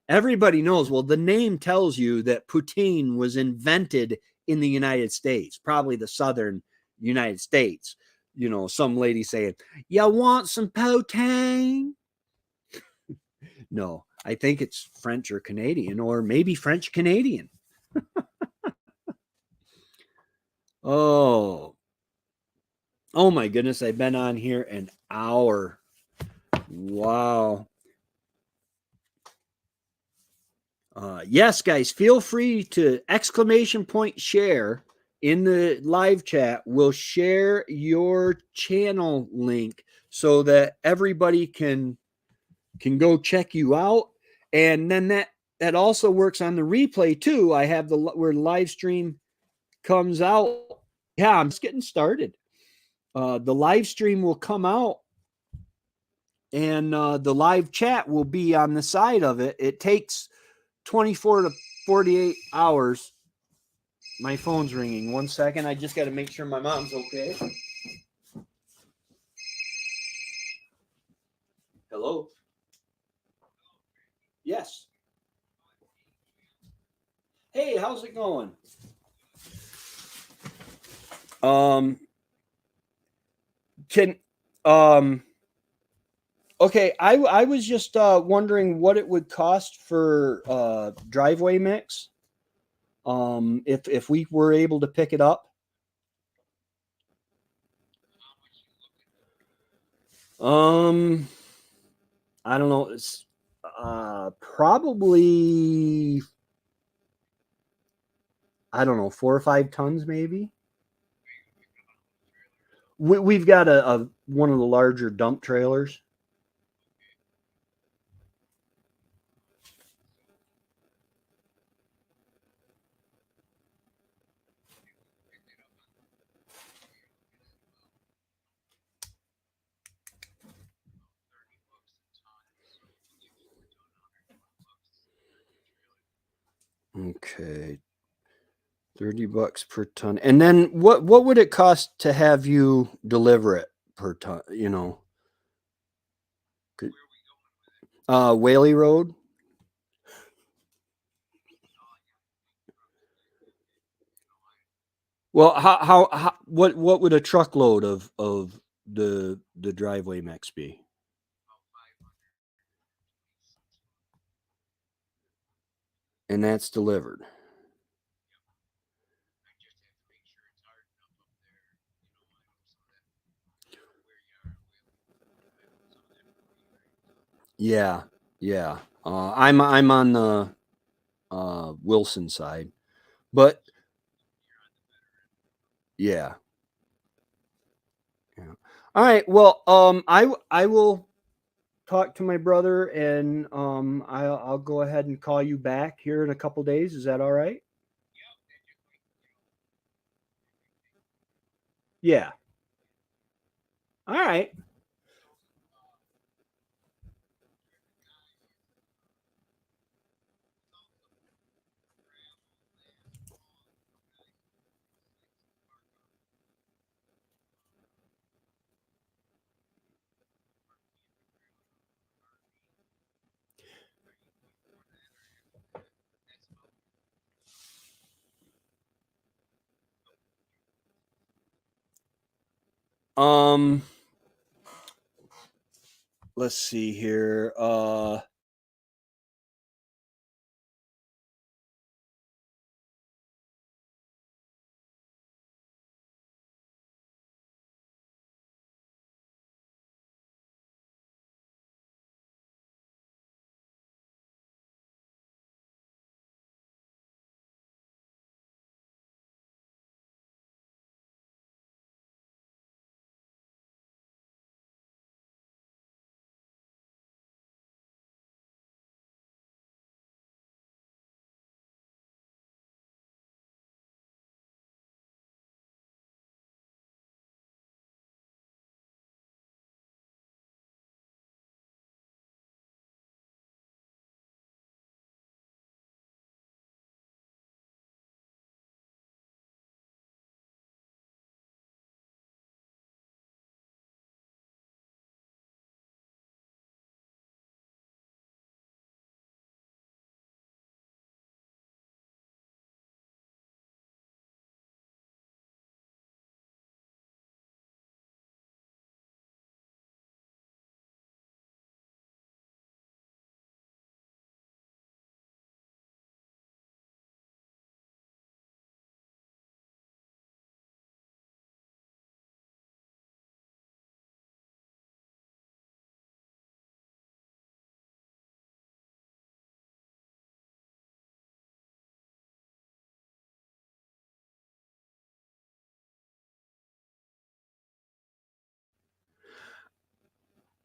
Everybody knows, well, the name tells you that poutine was invented in the United States, probably the southern United States. You know, some lady saying, you want some poutine? No, I think it's French or Canadian, or maybe French Canadian. Oh my goodness, I've been on here an hour. Wow. Yes, guys, feel free to ! share in the live chat. We'll share your channel link so that everybody can go check you out. And then that also works on the replay too. I have where the live stream comes out. Yeah, I'm just getting started. The live stream will come out, and the live chat will be on the side of it. It takes 24 to 48 hours. My phone's ringing. 1 second. I just got to make sure my mom's okay. Hello? Yes. Hey, how's it going? Okay, I was just wondering what it would cost for driveway mix. If we were able to pick it up. Um, I don't know. It's probably, I don't know, 4 or 5 tons maybe. We've got a one of the larger dump trailers. Okay, $30 per ton. And then what would it cost to have you deliver it per ton? You know, could, Whaley Road. Well, how what would a truckload of the driveway mix be? And that's delivered. Yeah, yeah. I'm on the Wilson side, but yeah, yeah. All right. Well, I will talk to my brother, and I'll go ahead and call you back here in a couple days. Is that all right? Yeah. All right. Um, let's see here.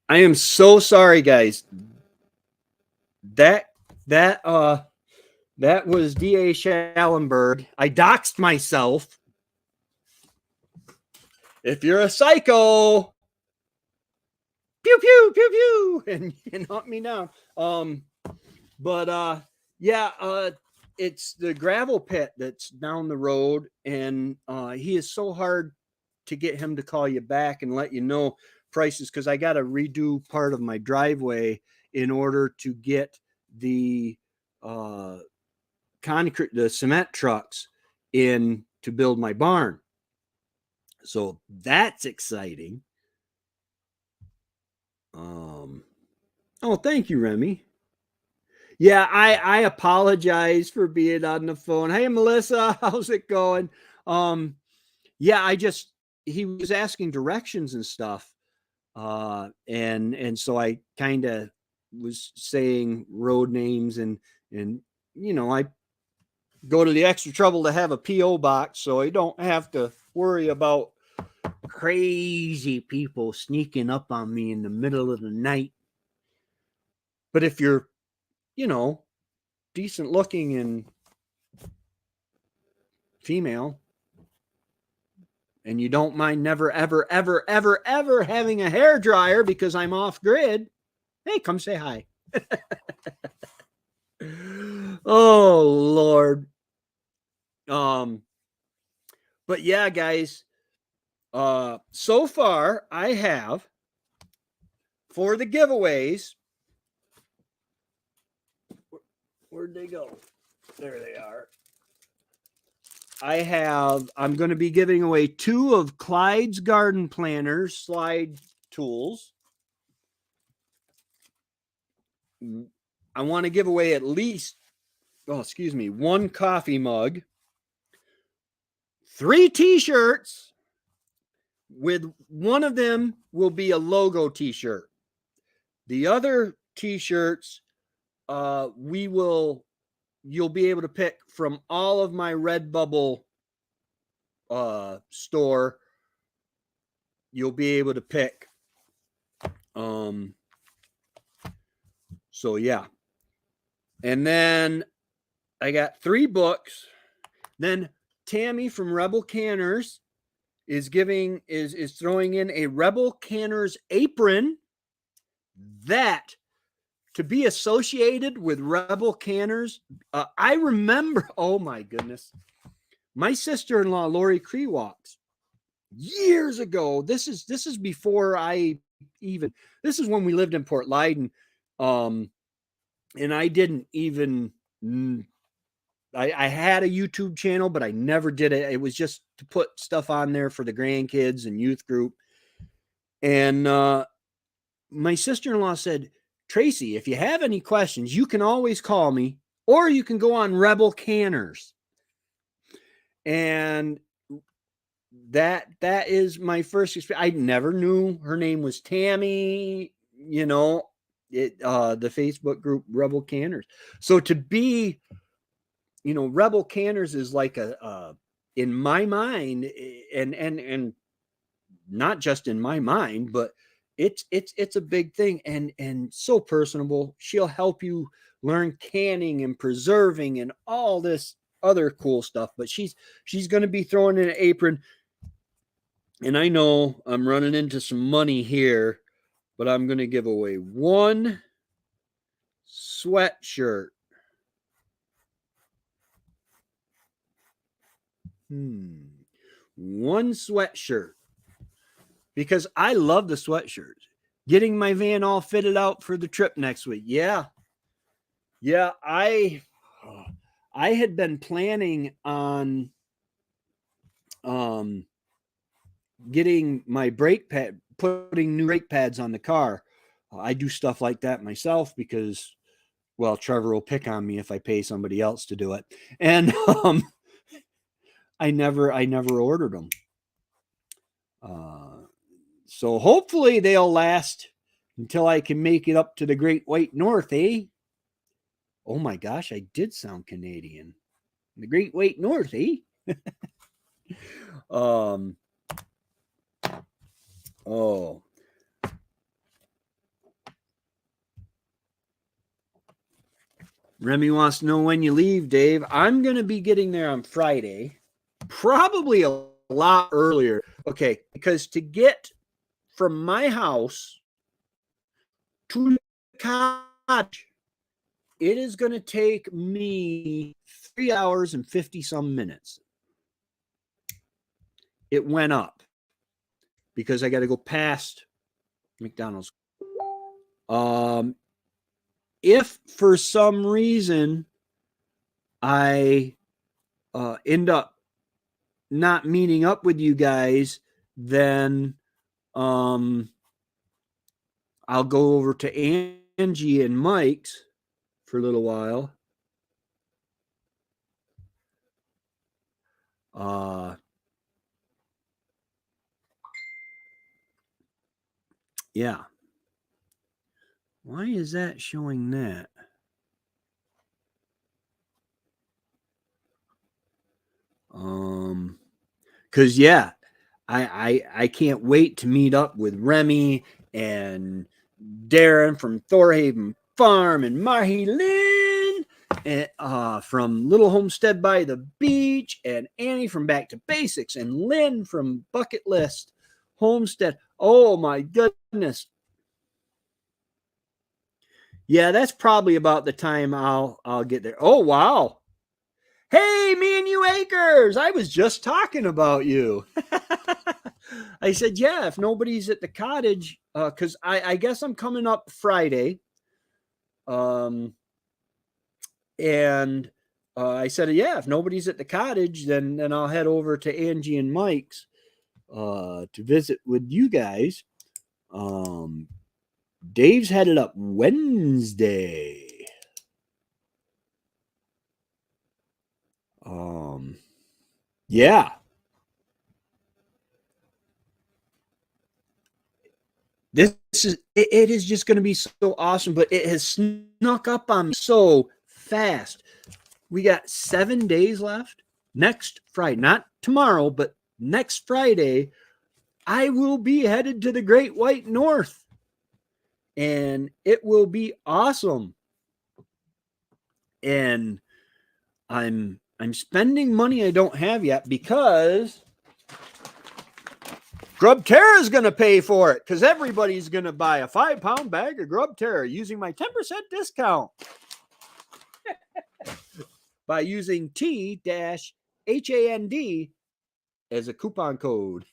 I am so sorry, guys. That that that was D.A. Schallenberg. I doxed myself. If you're a psycho, pew pew pew pew, and hunt me down. But yeah, it's the gravel pit that's down the road, and he is so hard to get him to call you back and let you know prices because I got to redo part of my driveway in order to get the uh, concrete, the cement trucks in to build my barn. So that's exciting. Oh, thank you, Remy. Yeah, I apologize for being on the phone. Hey, Melissa, how's it going? Um, yeah, he was asking directions and stuff. And so I kind of was saying road names and I go to the extra trouble to have a PO box so I don't have to worry about crazy people sneaking up on me in the middle of the night. But if you're, you know, decent looking and female and you don't mind never ever ever ever ever having a hair dryer because I'm off grid, hey, come say hi. Oh Lord. But yeah, guys, so far I have for the giveaways. Where'd they go? There they are. I'm going to be giving away 2 of Clyde's Garden Planners slide tools. I want to give away at least, 1 coffee mug, 3 t-shirts, with one of them will be a logo t-shirt. The other t-shirts, you'll be able to pick from all of my Redbubble store. You'll be able to pick. So yeah. And then I got 3 books. Then Tammy from Rebel Canners is throwing in a Rebel Canners apron that to be associated with Rebel Canners. I remember, oh my goodness, my sister-in-law Lori Creewalks years ago. This is before this is when we lived in Port Leyden, and I didn't even. I had a YouTube channel, but I never did it. It was just to put stuff on there for the grandkids and youth group. And my sister-in-law said, Tracy, if you have any questions, you can always call me, or you can go on Rebel Canners. And that is my first experience. I never knew her name was Tammy, the Facebook group Rebel Canners. So to be, Rebel Canners is like in my mind, and not just in my mind, but it's a big thing and so personable. She'll help you learn canning and preserving and all this other cool stuff. But she's going to be throwing in an apron. And I know I'm running into some money here, but I'm going to give away 1 sweatshirt. One sweatshirt. Because I love the sweatshirts. Getting my van all fitted out for the trip next week. Yeah. Yeah, I had been planning on getting my brake pad, putting new brake pads on the car. I do stuff like that myself because, well, Trevor will pick on me if I pay somebody else to do it. And I never ordered them. So hopefully they'll last until I can make it up to the Great White North, eh? Oh my gosh, I did sound Canadian. The Great White North, eh? Oh. Remy wants to know when you leave, Dave. I'm going to be getting there on Friday, probably a lot earlier. Okay, because to get from my house to the cottage, it is going to take me 3 hours and 50 some minutes. It went up because I got to go past McDonald's. If for some reason I end up not meeting up with you guys, then I'll go over to Angie and Mike's for a little while. Yeah. Why is that showing that? Because yeah, I can't wait to meet up with Remy and Darren from Thorhaven Farm and Mahi Lynn and, from Little Homestead by the Beach, and Annie from Back to Basics, and Lynn from Bucket List Homestead. Oh my goodness. Yeah, that's probably about the time I'll get there. Oh wow. Hey, me and you Acres. I was just talking about you. I said, yeah, if nobody's at the cottage, because I guess I'm coming up Friday. And I said, yeah, if nobody's at the cottage, then I'll head over to Angie and Mike's to visit with you guys. Dave's headed up Wednesday. Yeah. This is it is just going to be so awesome, but it has snuck up on me so fast. We got 7 days left. Next Friday, not tomorrow, but next Friday, I will be headed to the Great White North, and it will be awesome. And I'm spending money I don't have yet because Grub Terra is going to pay for it, because everybody's going to buy a 5-pound bag of Grub Terra using my 10% discount by using T-HAND as a coupon code.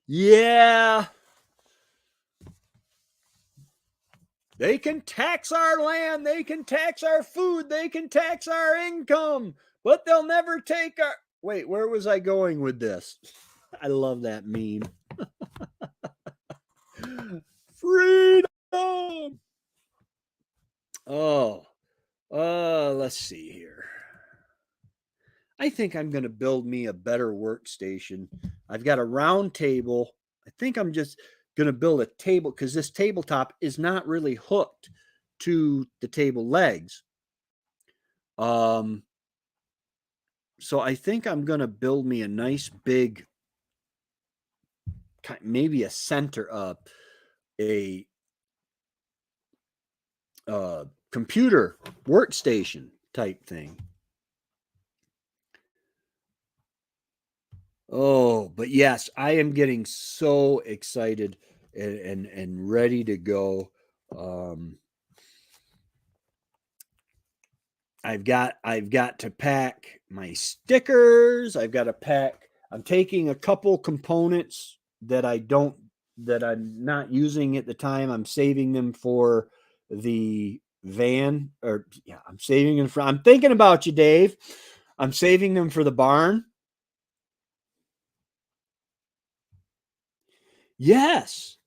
Yeah. They can tax our land, they can tax our food, they can tax our income, but they'll never take our. Wait, where was I going with this? I love that meme. Freedom. Oh, let's see here. I think I'm going to build me a better workstation. I've got a round table. I think I'm just going to build a table because this tabletop is not really hooked to the table legs. So I think I'm going to build me a nice big, maybe a center up, a computer workstation type thing. Oh, but yes, I am getting so excited and ready to go. I've got to pack my stickers. I've got to pack. I'm taking a couple components that I'm not using at the time. I'm saving them for the van, or yeah, I'm saving them for. I'm thinking about you, Dave. I'm saving them for the barn. Yes.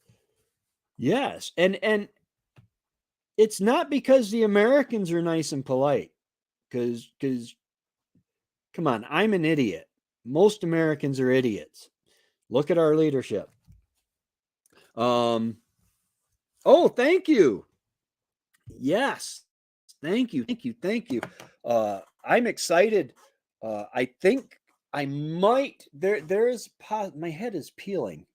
Yes. And it's not because the Americans are nice and polite, because come on, I'm an idiot. Most Americans are idiots. Look at our leadership. Oh, thank you. Yes. Thank you. Thank you. Thank you. I'm excited. I think I might there's my head is peeling.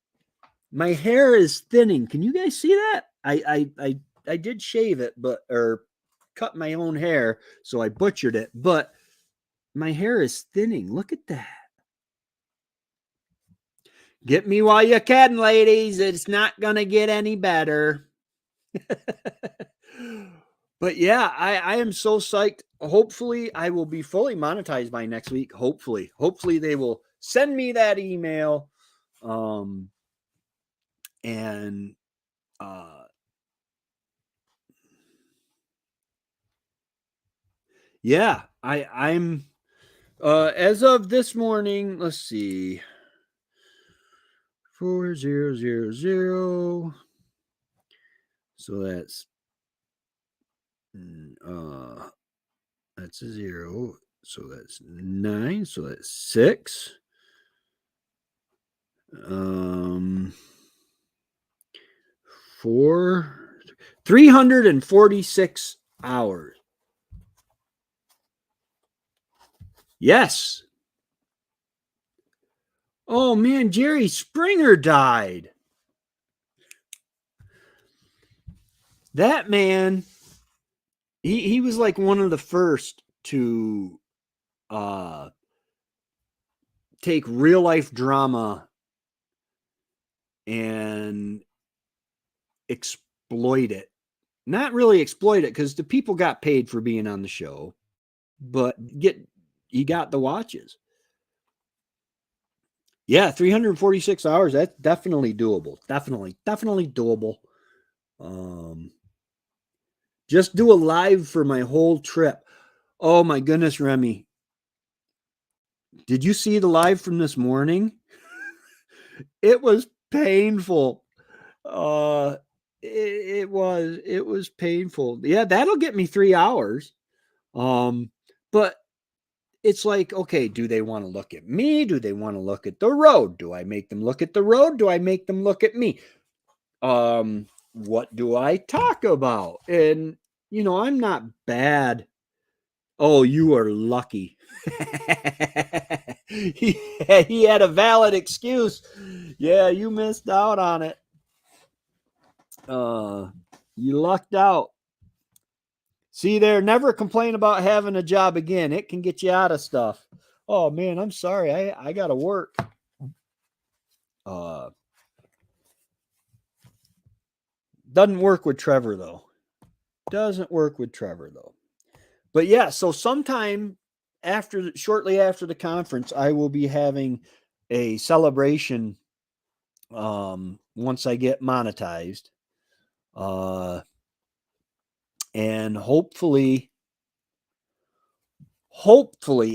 My hair is thinning. Can you guys see that? I did shave it, but or cut my own hair, so I butchered it, but my hair is thinning. Look at that. Get me while you can, ladies. It's not going to get any better. But yeah, I am so psyched. Hopefully, I will be fully monetized by next week. Hopefully they will send me that email. And yeah, I'm as of this morning, let's see. 4000. So that's a 0. So that's 9. So that's 6. 346 hours. Yes. Oh man, Jerry Springer died. That man, he was like one of the first to take real life drama and exploit it. Not really exploit it, because the people got paid for being on the show, but he got the watches. Yeah, 346 hours. That's definitely doable. Definitely doable. Just do a live for my whole trip. Oh my goodness, Remy. Did you see the live from this morning? It was painful. It was painful. Yeah, that'll get me 3 hours. But it's like, okay, do they want to look at me? Do they want to look at the road? Do I make them look at the road? Do I make them look at me? What do I talk about? And I'm not bad. Oh, you are lucky. he had a valid excuse. Yeah, you missed out on it. You lucked out. See there, never complain about having a job again. It can get you out of stuff. Oh man, I'm sorry. I gotta work. Doesn't work with Trevor though. Doesn't work with Trevor though. But yeah, so sometime shortly after the conference, I will be having a celebration once I get monetized. And hopefully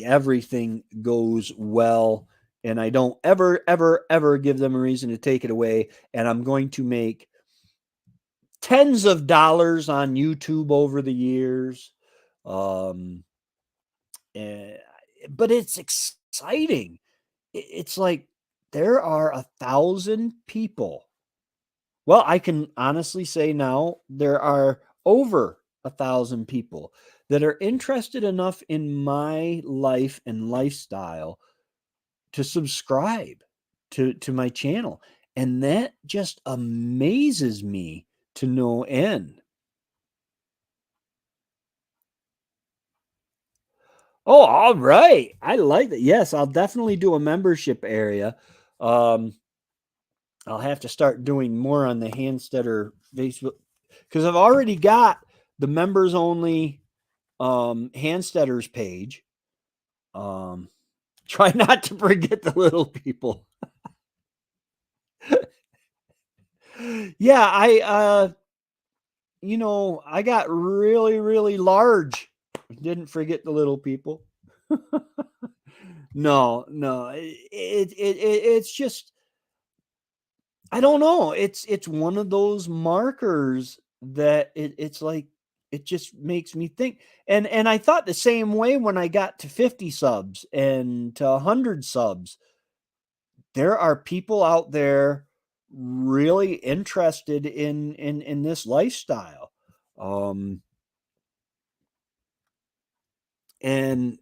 everything goes well and I don't ever give them a reason to take it away. And I'm going to make tens of dollars on YouTube over the years. But it's exciting. It's like there are 1,000 people. Well, I can honestly say now there are over 1,000 people that are interested enough in my life and lifestyle to subscribe to my channel. And that just amazes me to no end. Oh, all right. I like that. Yes, I'll definitely do a membership area. I'll have to start doing more on the Handsteader Facebook, because I've already got the members only Handsteaders page. Try not to forget the little people. Yeah, I got really large. Didn't forget the little people. No, it's just, I don't know. It's one of those markers that it's like, it just makes me think. And I thought the same way when I got to 50 subs and to 100 subs. There are people out there really interested in this lifestyle. And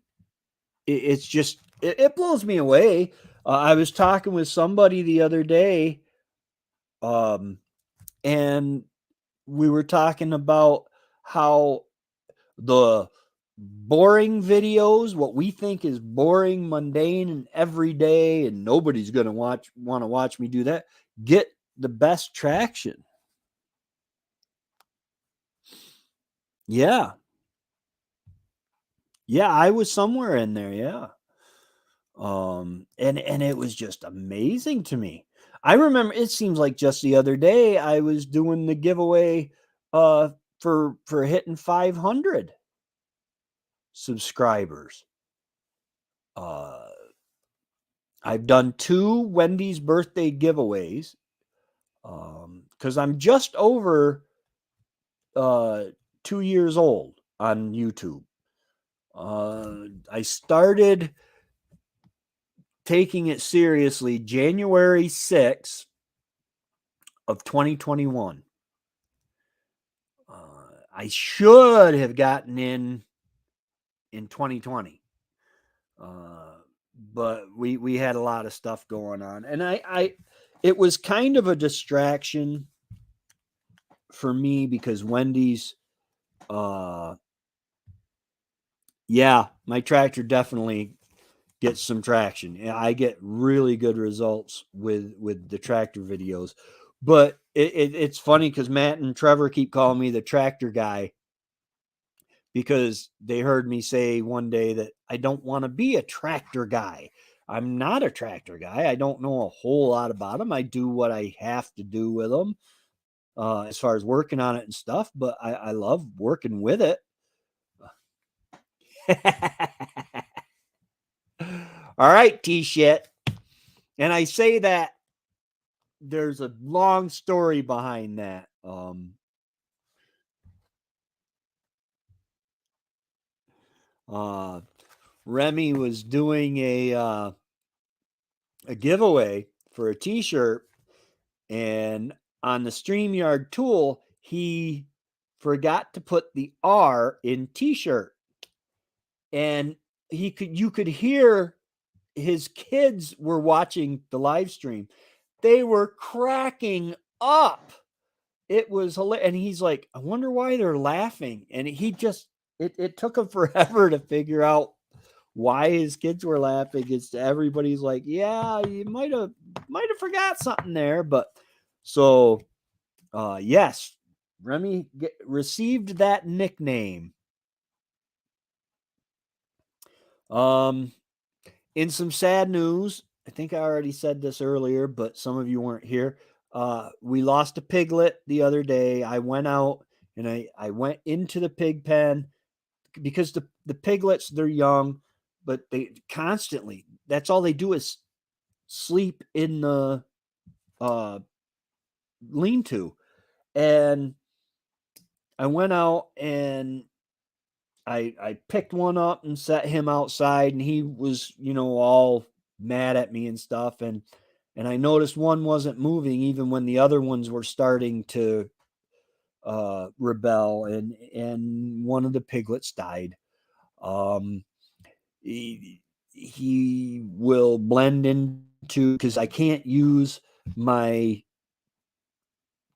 it's just, it blows me away. I was talking with somebody the other day, and we were talking about how the boring videos, what we think is boring, mundane, and everyday, and nobody's going to want to watch me do that, get the best traction. Yeah. Yeah, I was somewhere in there, yeah. And it was just amazing to me. I remember, it seems like just the other day I was doing the giveaway for hitting 500 subscribers. I've done 2 Wendy's birthday giveaways because I'm just over 2 years old on YouTube. I started taking it seriously January 6th of 2021. I should have gotten in 2020. But we had a lot of stuff going on, and I it was kind of a distraction for me because Wendy's yeah, my tractor definitely gets some traction. I get really good results with the tractor videos. But it's funny because Matt and Trevor keep calling me the tractor guy because they heard me say one day that I don't want to be a tractor guy. I'm not a tractor guy. I don't know a whole lot about them. I do what I have to do with them as far as working on it and stuff, but I love working with it. All right, T-shit. And I say that there's a long story behind that. Remy was doing a giveaway for a T-shirt, and on the StreamYard tool, he forgot to put the R in T-shirt, and you could hear his kids were watching the live stream. They were cracking up. It was hilarious. And he's like, I wonder why they're laughing. And he just, it took him forever to figure out why his kids were laughing. It's everybody's like, yeah, you might have forgot something there. But so, yes, Remy received that nickname. In some sad news, I think I already said this earlier, but some of you weren't here. We lost a piglet the other day. I went out and I went into the pig pen because the piglets, they're young, but they constantly, that's all they do is sleep in the lean-to. And I went out and I picked one up and set him outside, and he was, all mad at me and stuff. And I noticed one wasn't moving even when the other ones were starting to rebel, and one of the piglets died. He will blend into, because I can't use my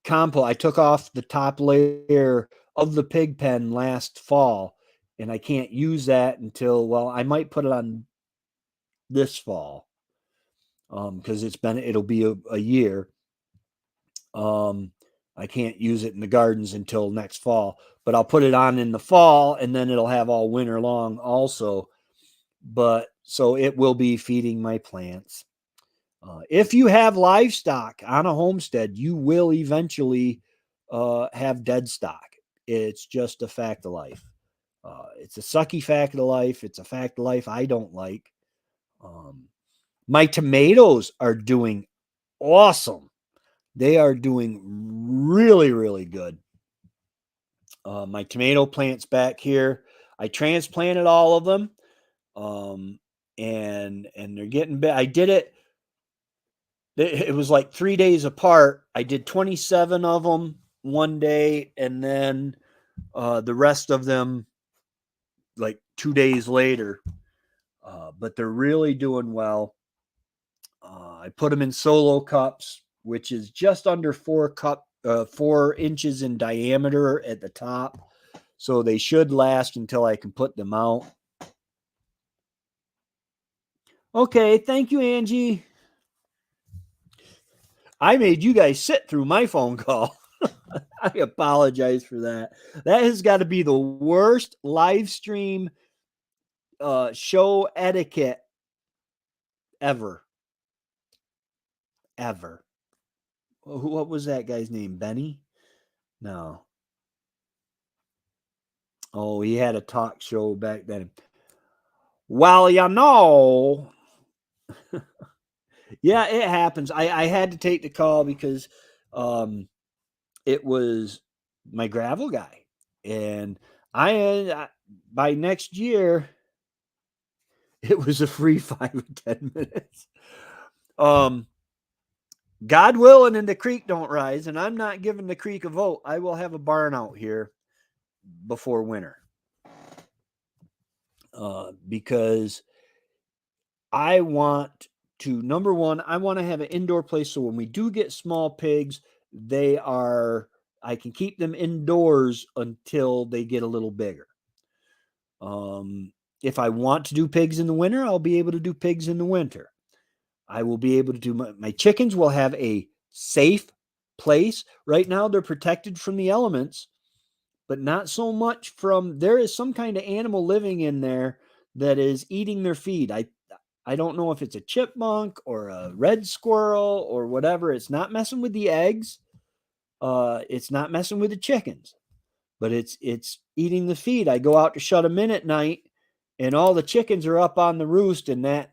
compost. I took off the top layer of the pig pen last fall, and I can't use that until, well, I might put it on this fall because it'll be a year. I can't use it in the gardens until next fall, but I'll put it on in the fall, and then it'll have all winter long also. But so it will be feeding my plants. If you have livestock on a homestead, you will eventually have dead stock. It's just a fact of life. It's a sucky fact of life. It's a fact of life I don't like. My tomatoes are doing awesome. They are doing really, really good. My tomato plants back here, I transplanted all of them, and they're getting big. I did it. It was like 3 days apart. I did 27 of them one day, and then the rest of them like 2 days later. But they're really doing well. I put them in solo cups, which is just under 4 inches in diameter at the top. So they should last until I can put them out. Okay, thank you, Angie. I made you guys sit through my phone call. I apologize for that. That has got to be the worst live stream show etiquette ever. Ever. What was that guy's name? Benny? No. Oh, he had a talk show back then. Well, you know. Yeah, it happens. I had to take the call because it was my gravel guy, and I by next year it was a free 5 or 10 minutes. Um, God willing, and the creek don't rise, and I'm not giving the creek a vote. I will have a barn out here before winter, because I want to, number one, I want to have an indoor place so when we do get small pigs, they are, I can keep them indoors until they get a little bigger. If I want to do pigs in the winter, I'll be able to do pigs in the winter. I will be able to do my chickens will have a safe place. Right now, they're protected from the elements, but not so much from, there is some kind of animal living in there that is eating their feed. I don't know if it's a chipmunk or a red squirrel or whatever. It's not messing with the eggs. It's not messing with the chickens, but it's eating the feed. I go out to shut them in at night, and all the chickens are up on the roost, and that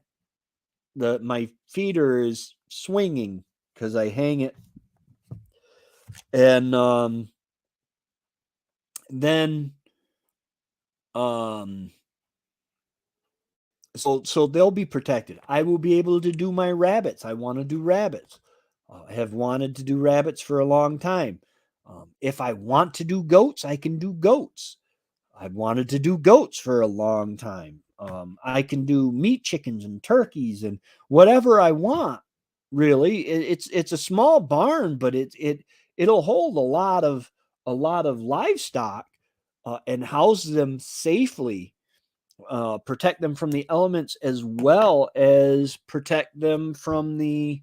my feeder is swinging because I hang it, and then so they'll be protected. I will be able to do my rabbits. I want to do rabbits. I have wanted to do rabbits for a long time. If I want to do goats, I can do goats. I've wanted to do goats for a long time. I can do meat chickens and turkeys and whatever I want. Really, it's a small barn, but it'll hold a lot of livestock, and house them safely, protect them from the elements as well as protect them from the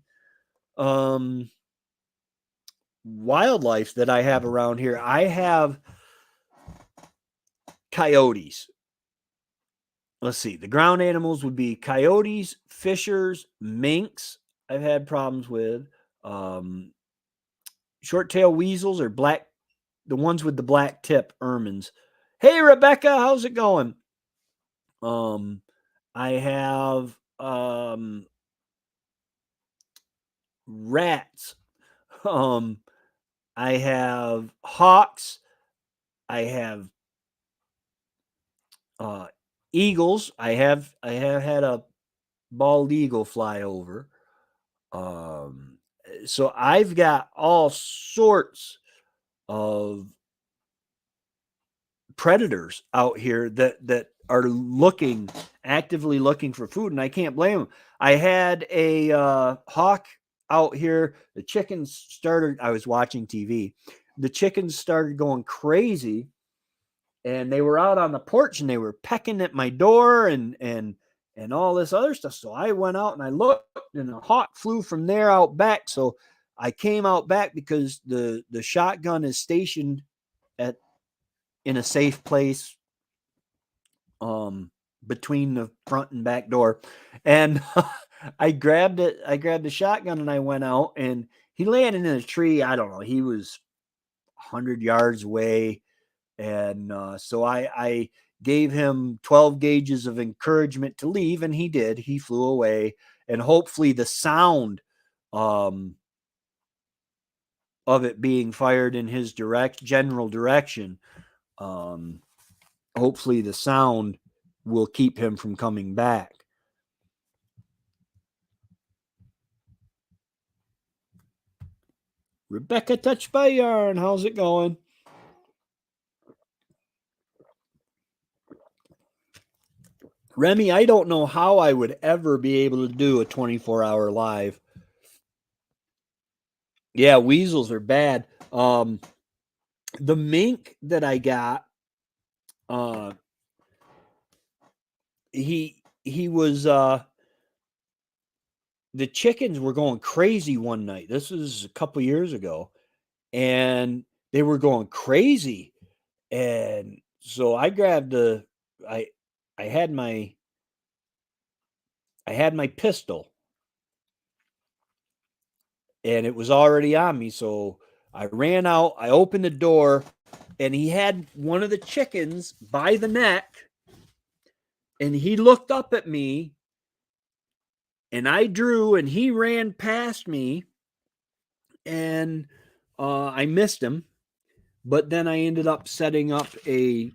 um, wildlife that I have around here. I have coyotes. Let's see. The ground animals would be coyotes, fishers, minks. I've had problems with short-tailed weasels or the ones with the black tip, ermines. Hey, Rebecca, how's it going? I have rats. I have hawks. I have eagles. I have had a bald eagle fly over. So I've got all sorts of predators out here that are actively looking for food, and I can't blame them. I had a hawk out here. The chickens started. I was watching TV. The chickens started going crazy, and they were out on the porch and they were pecking at my door and all this other stuff. So I went out and I looked, and a hawk flew from there out back. So I came out back because the shotgun is stationed in a safe place between the front and back door. And I grabbed the shotgun and I went out, and he landed in a tree. I don't know, he was 100 yards away. And so I gave him 12 gauges of encouragement to leave, and he did. He flew away, and hopefully the sound of it being fired in his general direction, hopefully the sound will keep him from coming back. Rebecca, touched by yarn, how's it going? Remy, I don't know how I would ever be able to do a 24-hour live. Yeah, weasels are bad. The mink that I got, he was the chickens were going crazy one night. This was a couple years ago, and they were going crazy. And so I grabbed I had my pistol, and it was already on me. So I ran out, I opened the door, and he had one of the chickens by the neck, and he looked up at me, and I drew, and he ran past me, and I missed him. But then I ended up setting up a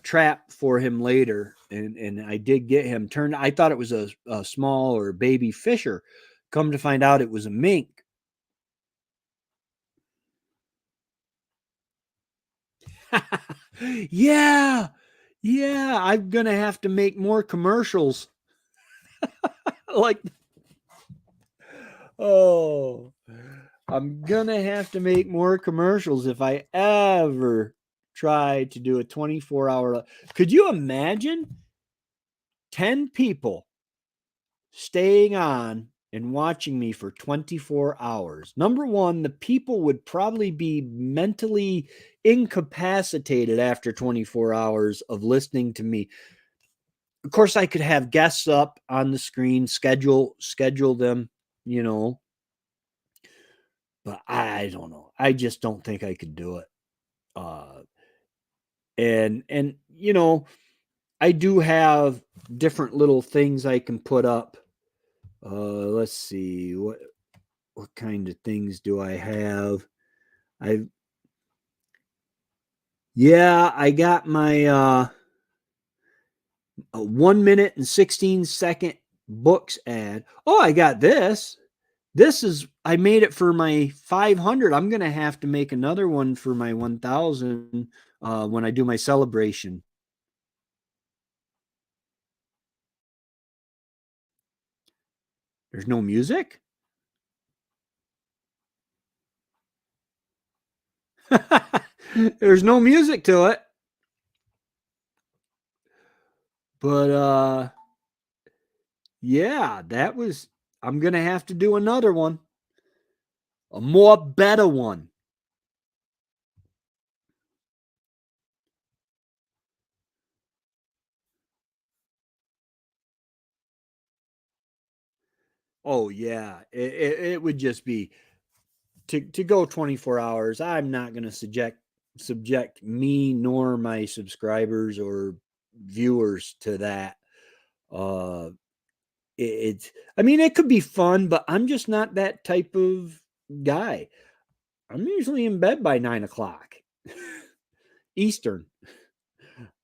trap for him later, and I did get him. Turned, I thought it was a small or baby fisher. Come to find out, it was a mink. Yeah, yeah. I'm gonna have to make more commercials. Like, oh, I'm gonna have to make more commercials if I ever try to do a 24-hour. Could you imagine 10 people staying on and watching me for 24 hours? Number one, the people would probably be mentally incapacitated after 24 hours of listening to me. Of course, I could have guests up on the screen, schedule them, you know, but I don't know. I just don't think I could do it. Uh, and I do have different little things I can put up. Let's see what kind of things do I have? I Yeah, I got my a 1 minute and 16-second books ad. Oh, I got this. This is I made it for my 500. I'm gonna have to make another one for my 1,000 when I do my celebration. There's no music. There's no music to it. But yeah, that was I'm going to have to do another one. A more better one. Oh yeah, it would just be to go 24 hours. I'm not going to subject me nor my subscribers or viewers to that. Uh it's I mean, it could be fun, but I'm just not that type of guy. I'm usually in bed by 9 o'clock Eastern.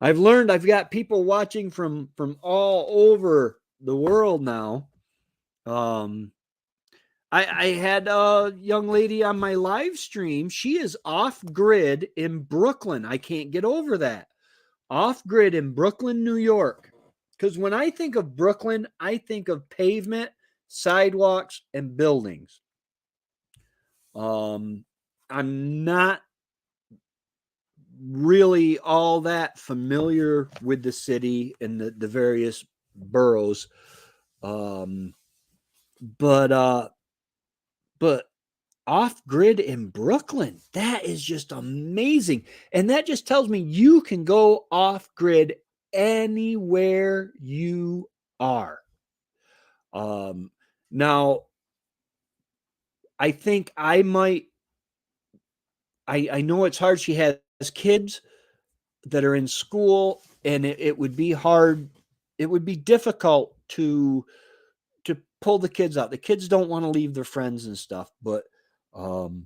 I've learned I've got people watching from all over the world now. Um, I had a young lady on my live stream. She is off grid in Brooklyn. I can't get over that. Off grid in Brooklyn, New York. Because when I think of Brooklyn, I think of pavement, sidewalks, and buildings. Um, I'm not really all that familiar with the city and the various boroughs. Um, but but off grid in Brooklyn, that is just amazing. And that just tells me you can go off grid anywhere you are. Um, Now I think I know it's hard. She has kids that are in school, and it would be hard. It would be difficult to pull the kids out. The kids don't want to leave their friends and stuff, um,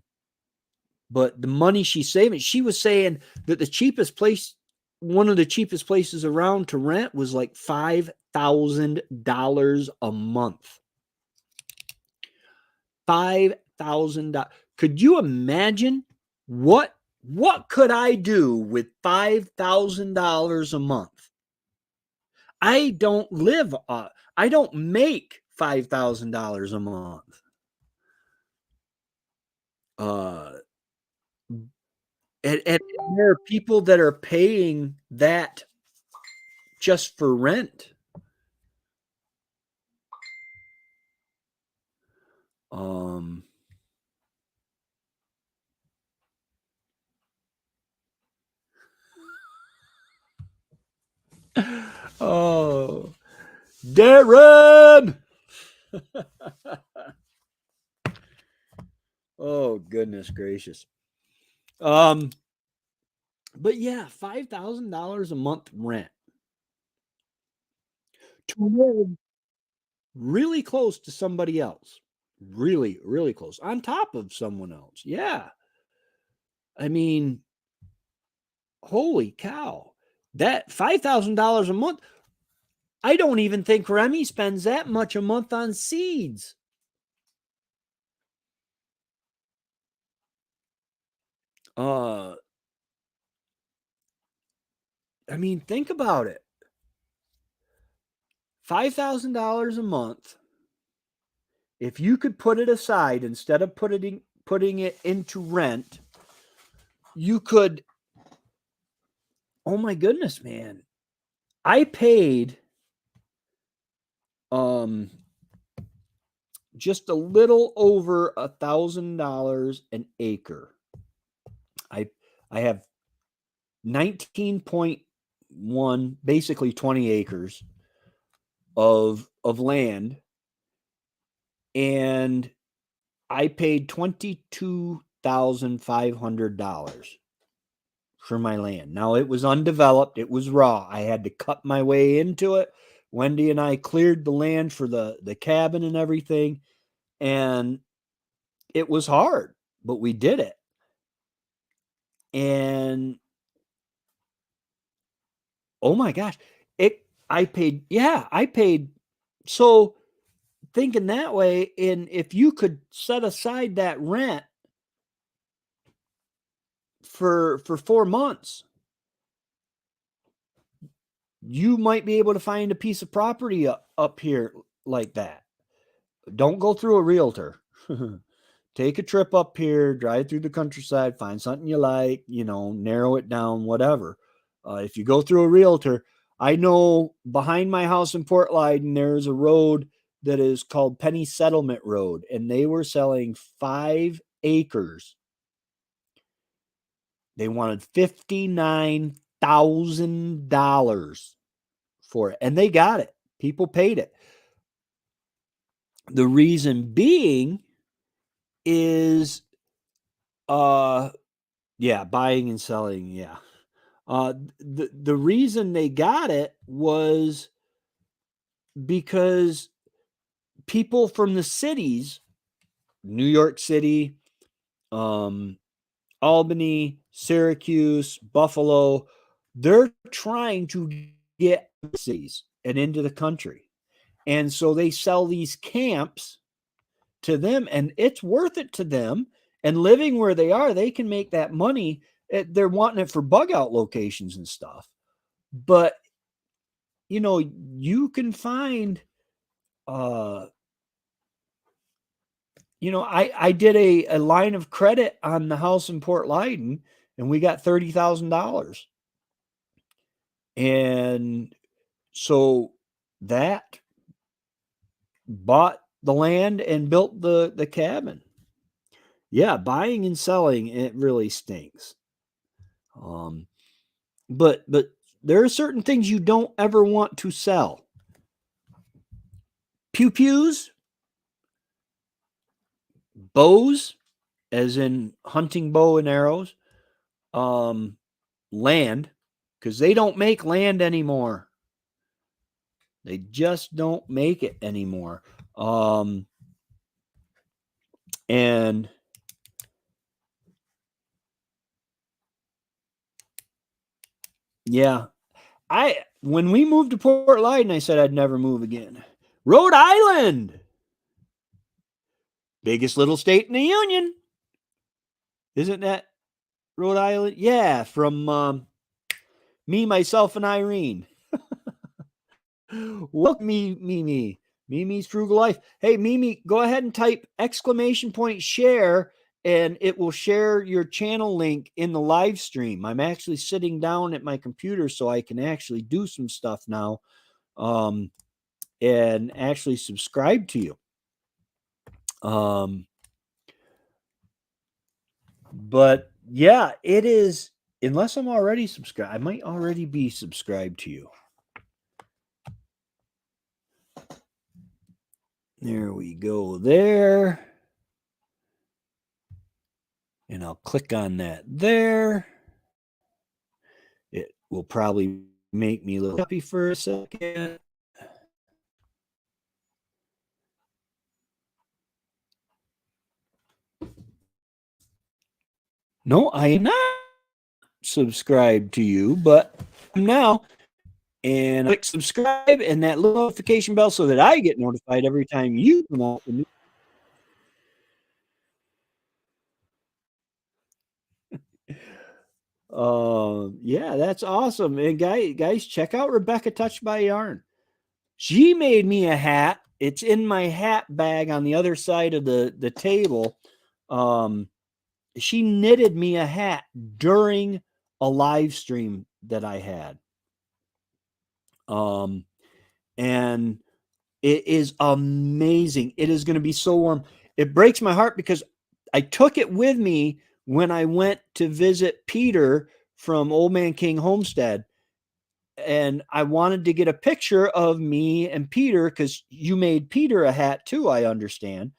but the money she's saving, she was saying that one of the cheapest places around to rent was like $5,000 a month. $5,000. Could you imagine what could I do with $5,000 a month? I don't make $5,000 a month. Uh, and there are people that are paying that just for rent. Um, oh, Darren! Oh, goodness gracious. Um, but yeah, $5,000 a month rent to live. really close to somebody else. Really, really close. On top of someone else. Yeah. I mean, holy cow. That $5,000 a month. I don't even think Remy spends that much a month on seeds. I mean, think about it. $5,000 a month. If you could put it aside instead of putting it into rent, you could. Oh my goodness, man! I paid just a little over $1,000 an acre. I have 19.1, basically 20 acres of land, and I paid $22,500 for my land. Now it was undeveloped, it was raw. I had to cut my way into it. Wendy and I cleared the land for the cabin and everything, and it was hard, but we did it. And oh my gosh, I paid. So thinking that way, and if you could set aside that rent for 4 months, you might be able to find a piece of property up here like that. Don't go through a realtor. Take a trip up here, drive through the countryside, find something you like, narrow it down, whatever. If you go through a realtor, I know behind my house in Port Leyden, there's a road that is called Penny Settlement Road, and they were selling 5 acres. They wanted $59,000 for it, and they got it. People paid it. The reason being is, buying and selling, yeah. The reason they got it was because people from the cities, New York City, Albany, Syracuse, Buffalo, they're trying to get cities and into the country. And so they sell these camps to them, and it's worth it to them. And living where they are, they can make that money. They're wanting it for bug out locations and stuff. But, you can find, I did a line of credit on the house in Port Leyden, and we got $30,000. And so that bought the land and built the cabin. Yeah, buying and selling, it really stinks. But there are certain things you don't ever want to sell. Pew-pews, bows, as in hunting bow and arrows, land, because they don't make land anymore. They just don't make it anymore. And yeah, when we moved to Port Leyden, I said I'd never move again. Rhode Island, biggest little state in the union. Isn't that Rhode Island? Yeah, from me, myself, and Irene. Welcome, Mimi. Mimi's Frugal Life. Hey, Mimi, go ahead and type !share, and it will share your channel link in the live stream. I'm actually sitting down at my computer so I can actually do some stuff now, and actually subscribe to you. But yeah, it is, unless I'm already subscribed, I might already be subscribed to you. There we go there. And I'll click on that there. It will probably make me a little happy for a second. No, I am not subscribed to you, but now and click subscribe and that little notification bell so that I get notified every time you come out with new. Yeah, that's awesome. And guys, check out Rebecca Touched by Yarn. She made me a hat. It's in my hat bag on the other side of the table. Um, she knitted me a hat during a live stream that I had. Um, and it is amazing. It is going to be so warm. It breaks my heart because I took it with me when I went to visit Peter from Old Man King Homestead. And I wanted to get a picture of me and Peter because you made Peter a hat too, I understand.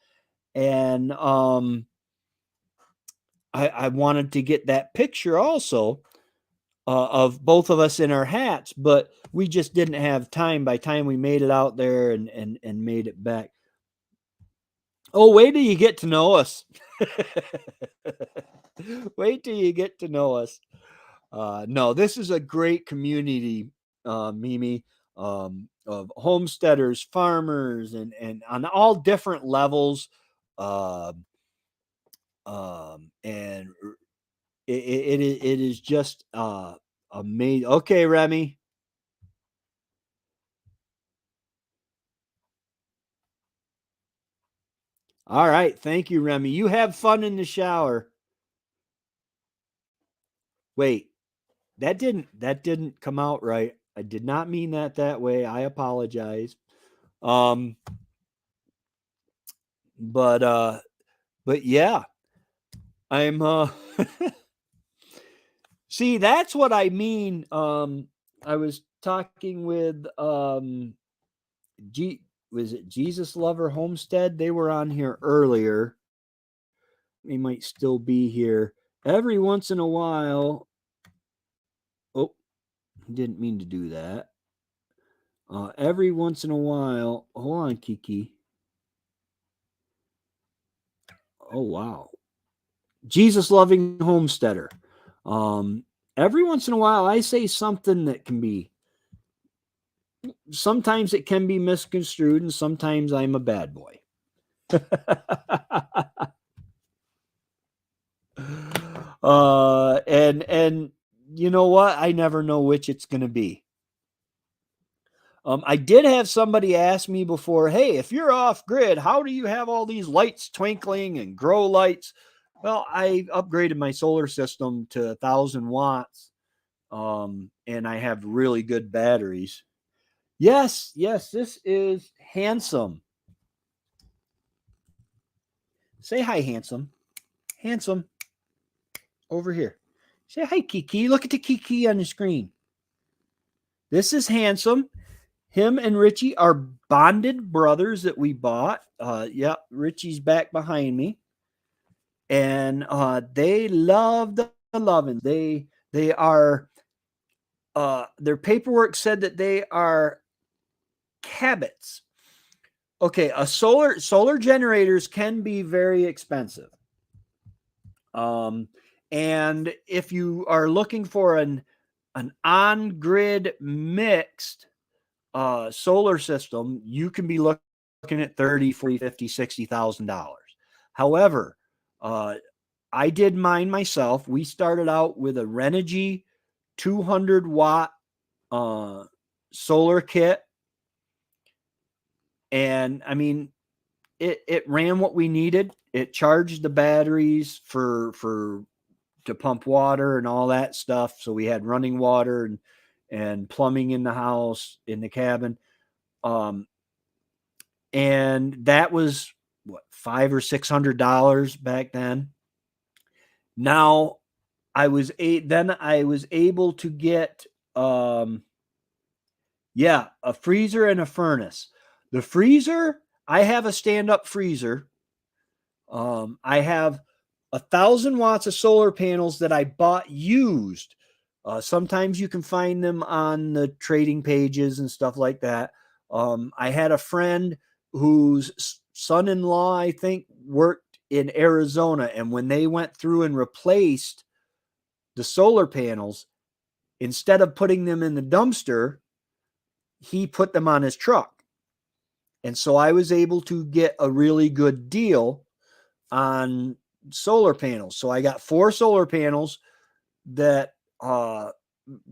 And I wanted to get that picture also of both of us in our hats, but we just didn't have time by time we made it out there and made it back. Oh, wait till you get to know us. Wait till you get to know us. No, this is a great community, Mimi, of homesteaders, farmers, and on all different levels. Uh, and it is just amazing. Okay, Remy. All right, thank you, Remy. You have fun in the shower. Wait, that didn't come out right. I did not mean that way. I apologize. Um, but but yeah, I'm see, that's what I mean. I was talking with G was it Jesus Lover Homestead? They were on here earlier. They might still be here. Every once in a while. Oh, didn't mean to do that. Every once in a while. Hold on, Kiki. Oh wow. Jesus loving homesteader. Um, every once in a while, I say something that can be. Sometimes it can be misconstrued, and sometimes I'm a bad boy. And you know what? I never know which it's going to be. I did have somebody ask me before, hey, if you're off grid, how do you have all these lights twinkling and grow lights? Well, I upgraded my solar system to 1,000 watts, and I have really good batteries. Yes, yes, this is handsome. Say hi, handsome. Handsome, over here. Say hi, Kiki. Look at the Kiki on the screen. This is handsome. Him and Richie are bonded brothers that we bought. Yeah, Richie's back behind me, and they love the loving. They are. Their paperwork said that they are Cabots. Okay, a solar generators can be very expensive. Um, and if you are looking for an on grid mixed solar system, you can be looking at 30, 40, 50, $60,000. However, uh, I did mine myself. We started out with a Renogy 200-watt solar kit. And I mean, it ran what we needed. It charged the batteries for to pump water and all that stuff. So we had running water and plumbing in the house, in the cabin. Um, and that was what, $500 or $600 back then. Now I was able to get a freezer and a furnace. The freezer, I have a stand-up freezer. I have 1,000 watts of solar panels that I bought used. Sometimes you can find them on the trading pages and stuff like that. I had a friend whose son-in-law, I think, worked in Arizona. And when they went through and replaced the solar panels, instead of putting them in the dumpster, he put them on his truck. And so I was able to get a really good deal on solar panels. So I got 4 solar panels that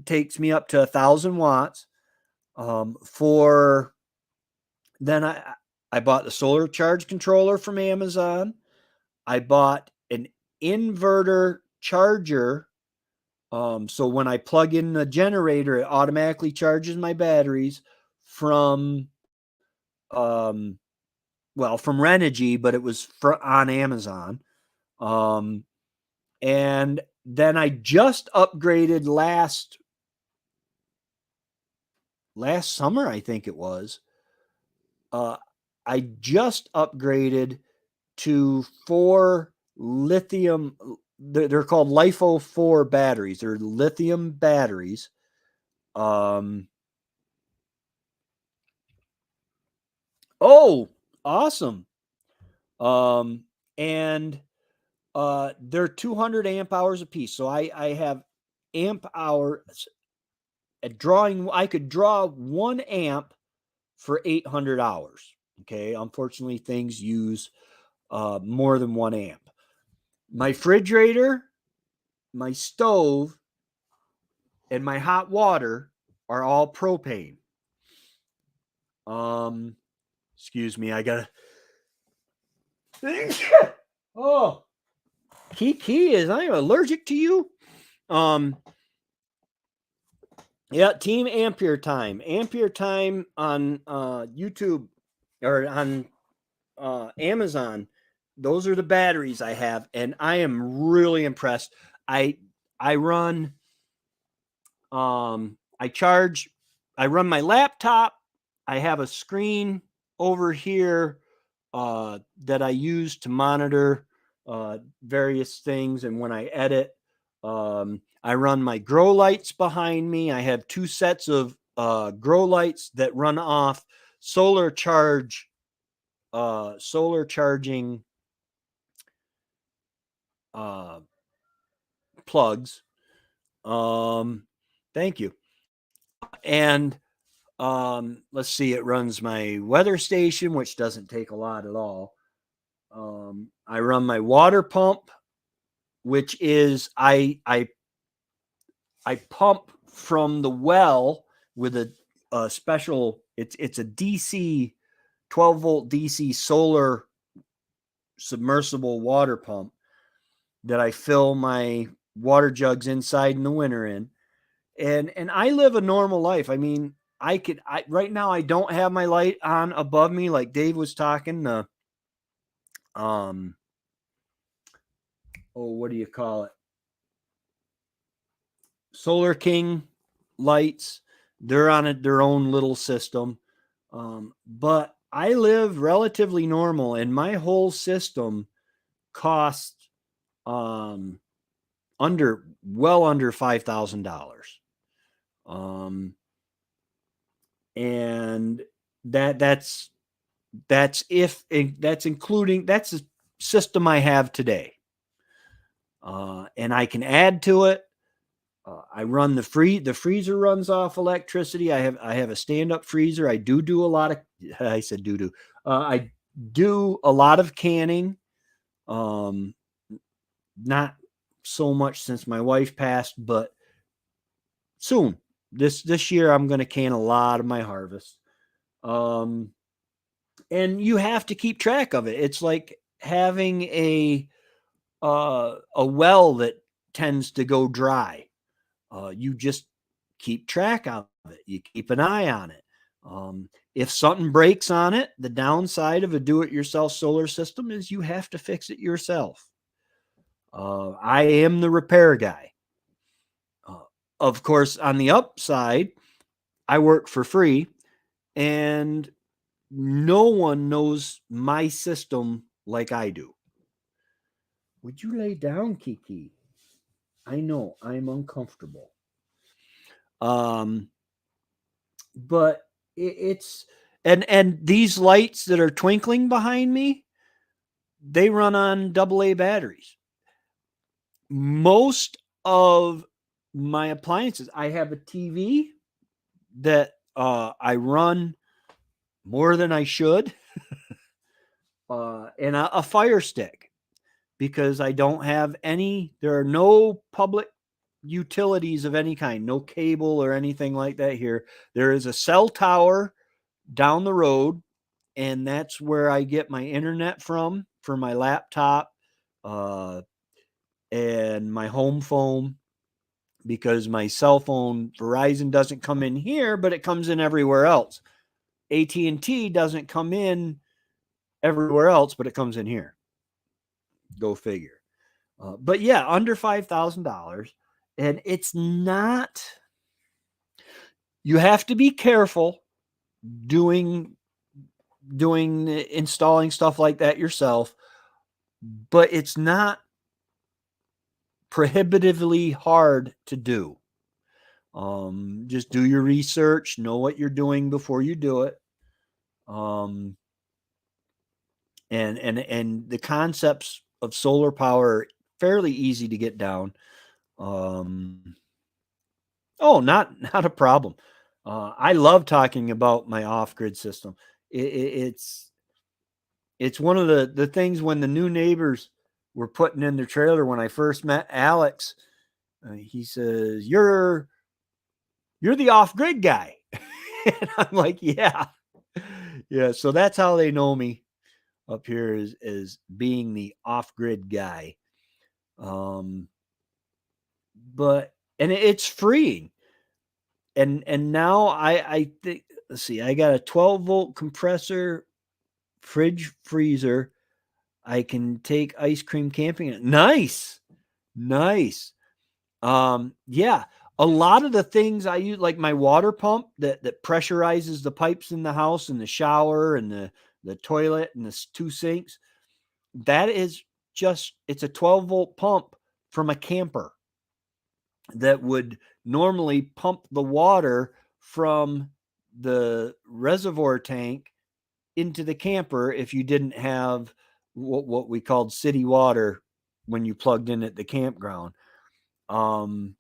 takes me up to 1,000 watts. Then I bought the solar charge controller from Amazon. I bought an inverter charger. So when I plug in the generator, it automatically charges my batteries from from Renogy, but it was on Amazon. And then I just upgraded last summer, I think it was. I just upgraded to 4 lithium. They're called LiFo 4 batteries. They're lithium batteries. Oh, awesome. And they're 200 amp hours a piece. So I have amp hours at drawing. I could draw 1 amp for 800 hours. Okay. Unfortunately, things use more than 1 amp. My refrigerator, my stove, and my hot water are all propane. Excuse me, I gotta. Oh, Kiki, is I allergic to you? Yeah, Team Ampere Time. Ampere Time on YouTube or on Amazon. Those are the batteries I have, and I am really impressed. I run I run my laptop. I have a screen over here that I use to monitor various things, and when I edit, I run my grow lights behind me. I have 2 sets of grow lights that run off solar charging plugs. Thank you. And let's see, it runs my weather station, which doesn't take a lot at all. I run my water pump, which is I pump from the well with a special. It's a DC 12-volt DC solar submersible water pump that I fill my water jugs inside in the winter in. And I live a normal life. I mean, right now I don't have my light on above me like Dave was talking. What do you call it? Solar King lights. They're on their own little system. But I live relatively normal, and my whole system costs well under $5,000. And that's including, that's the system I have today. And I can add to it. I run the freezer runs off electricity. I have a stand-up freezer. I do a lot of, I said do. I do a lot of canning. Not so much since my wife passed, but soon. This year I'm going to can a lot of my harvest. And you have to keep track of it. It's like having a well that tends to go dry. You just keep track of it. You keep an eye on it. If something breaks on it, the downside of a do-it-yourself solar system is you have to fix it yourself. I am the repair guy. Of course, on the upside, I work for free, and no one knows my system like I do. Would you lay down, Kiki? I know I'm uncomfortable. But it's and these lights that are twinkling behind me, they run on AA batteries. Most of my appliances, I have a TV that I run more than I should, and a Fire Stick, because I don't have any, there are no public utilities of any kind, no cable or anything like that here. There is a cell tower down the road, and that's where I get my internet from for my laptop uh, and my home phone, because my cell phone Verizon doesn't come in here, but it comes in everywhere else. AT&T doesn't come in everywhere else, but it comes in here. Go figure. But yeah, under $5,000, and it's not. You have to be careful doing installing stuff like that yourself, but it's not prohibitively hard to do. Just do your research, know what you're doing before you do it. And the concepts of solar power are fairly easy to get down. Not a problem. I love talking about my off-grid system. It's one of the things when the new neighbors were putting in their trailer. When I first met Alex, he says, "You're the off-grid guy," and I'm like, "Yeah, yeah." So that's how they know me up here, is being the off-grid guy. But it's freeing. And now I think, let's see, I got a 12-volt compressor, fridge, freezer. I can take ice cream camping. Nice. Yeah, a lot of the things I use, like my water pump that pressurizes the pipes in the house and the shower and the toilet and the two sinks, that is just, it's a 12-volt pump from a camper that would normally pump the water from the reservoir tank into the camper if you didn't have what we called city water when you plugged in at the campground. And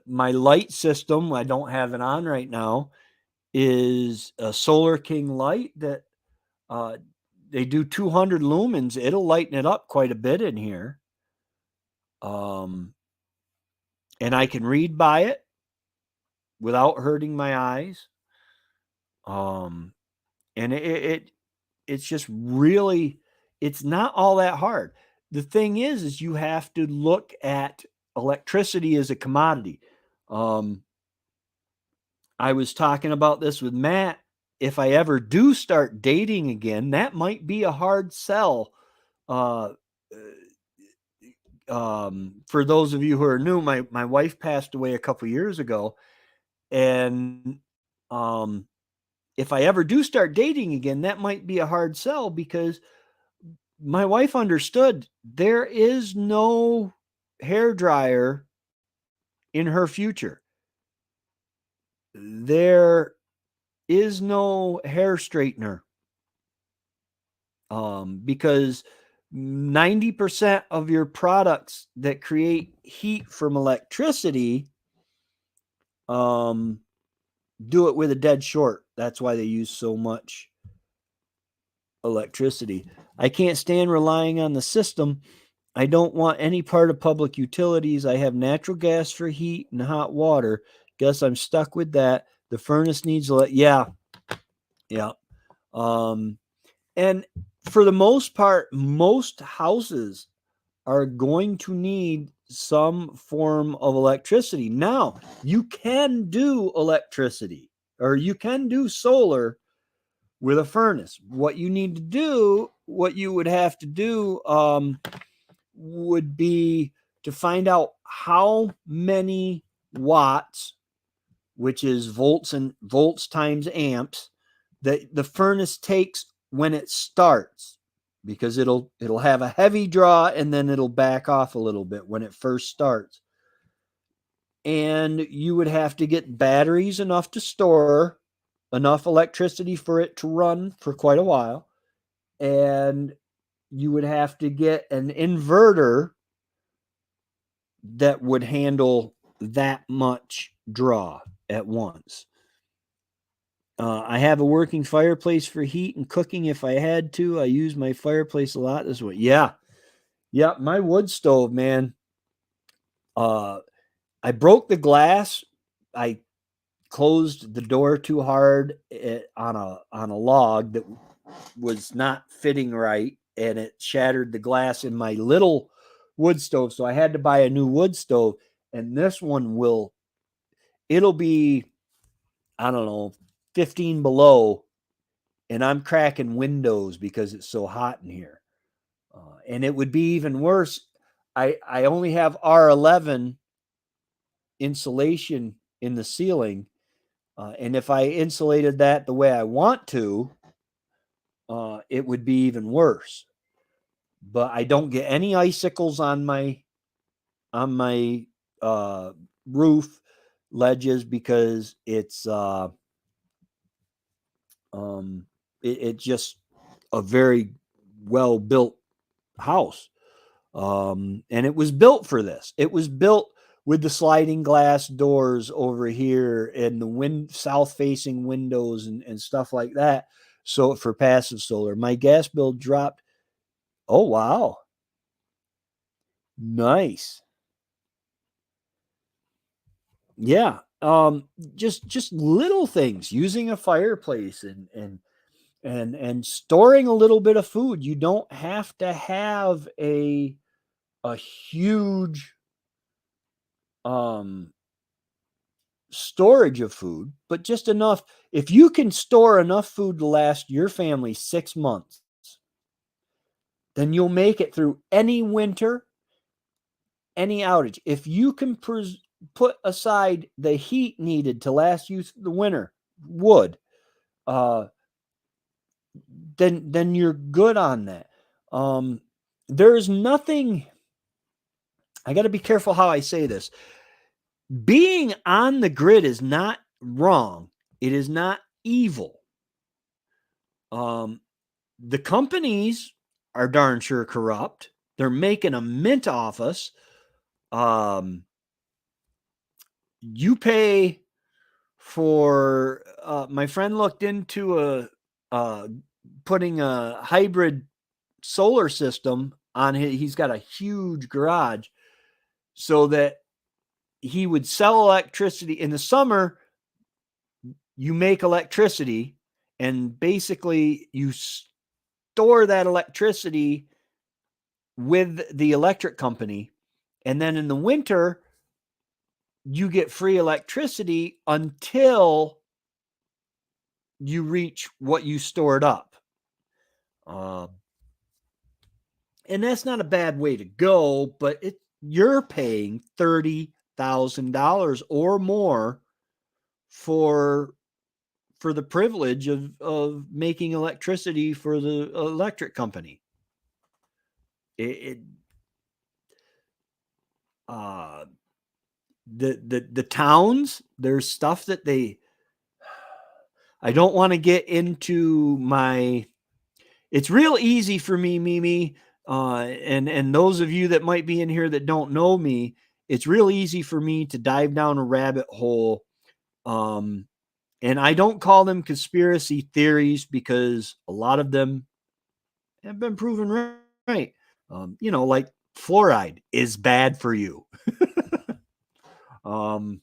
my light system, I don't have it on right now, is a Solar King light that they do 200 lumens. It'll lighten it up quite a bit in here. And I can read by it without hurting my eyes. And it's just really, it's not all that hard. The thing is you have to look at electricity as a commodity. I was talking about this with Matt. If I ever do start dating again, that might be a hard sell. For those of you who are new, my wife passed away a couple years ago, and if I ever do start dating again, that might be a hard sell, because my wife understood there is no hair dryer in her future. There is no hair straightener, because 90% of your products that create heat from electricity do it with a dead short. That's why they use so much electricity. I can't stand relying on the system. I don't want any part of public utilities. I have natural gas for heat and hot water. Guess I'm stuck with that. The furnace needs yeah. And for the most part, most houses are going to need some form of electricity. Now, you can do electricity, or you can do solar with a furnace. What you need to do, what you would have to do, would be to find out how many watts, which is volts times amps, that the furnace takes when it starts, because it'll have a heavy draw and then it'll back off a little bit when it first starts. And you would have to get batteries enough to store enough electricity for it to run for quite a while. and you would have to get an inverter that would handle that much draw at once. I have a working fireplace for heat and cooking if I had to. I use my fireplace a lot this way. Yeah. Yeah. My wood stove, man. I broke the glass. I closed the door too hard on a log that was not fitting right, and it shattered the glass in my little wood stove. So I had to buy a new wood stove, and this one it'll be, I don't know, 15 below, and I'm cracking windows because it's so hot in here. And it would be even worse. I only have R11 insulation in the ceiling. And if I insulated that the way I want to, it would be even worse. But I don't get any icicles on my roof ledges because it's just a very well built house. And it was built for this. It was built with the sliding glass doors over here and the south facing windows and stuff like that. So for passive solar, my gas bill dropped. Oh, wow. Nice. Yeah. Just little things, using a fireplace and storing a little bit of food. You don't have to have a huge storage of food, but just enough. If you can store enough food to last your family 6 months, then you'll make it through any winter, any outage. If you can put aside the heat needed to last you the winter, wood, then you're good on that. There's nothing. I got to be careful how I say this. Being on the grid is not wrong. It is not evil. The companies are darn sure corrupt. They're making a mint off us. You pay for. My friend looked into putting a hybrid solar system on his. He's got a huge garage, so that he would sell electricity in the summer. You make electricity, and basically you store that electricity with the electric company, and then in the winter you get free electricity until you reach what you stored up. And that's not a bad way to go, but you're paying $30,000 or more for the privilege of making electricity for the electric company. The towns, there's stuff that I don't want to get into it's real easy for me, Mimi, and those of you that might be in here that don't know me, it's real easy for me to dive down a rabbit hole. And I don't call them conspiracy theories because a lot of them have been proven right. Like fluoride is bad for you. But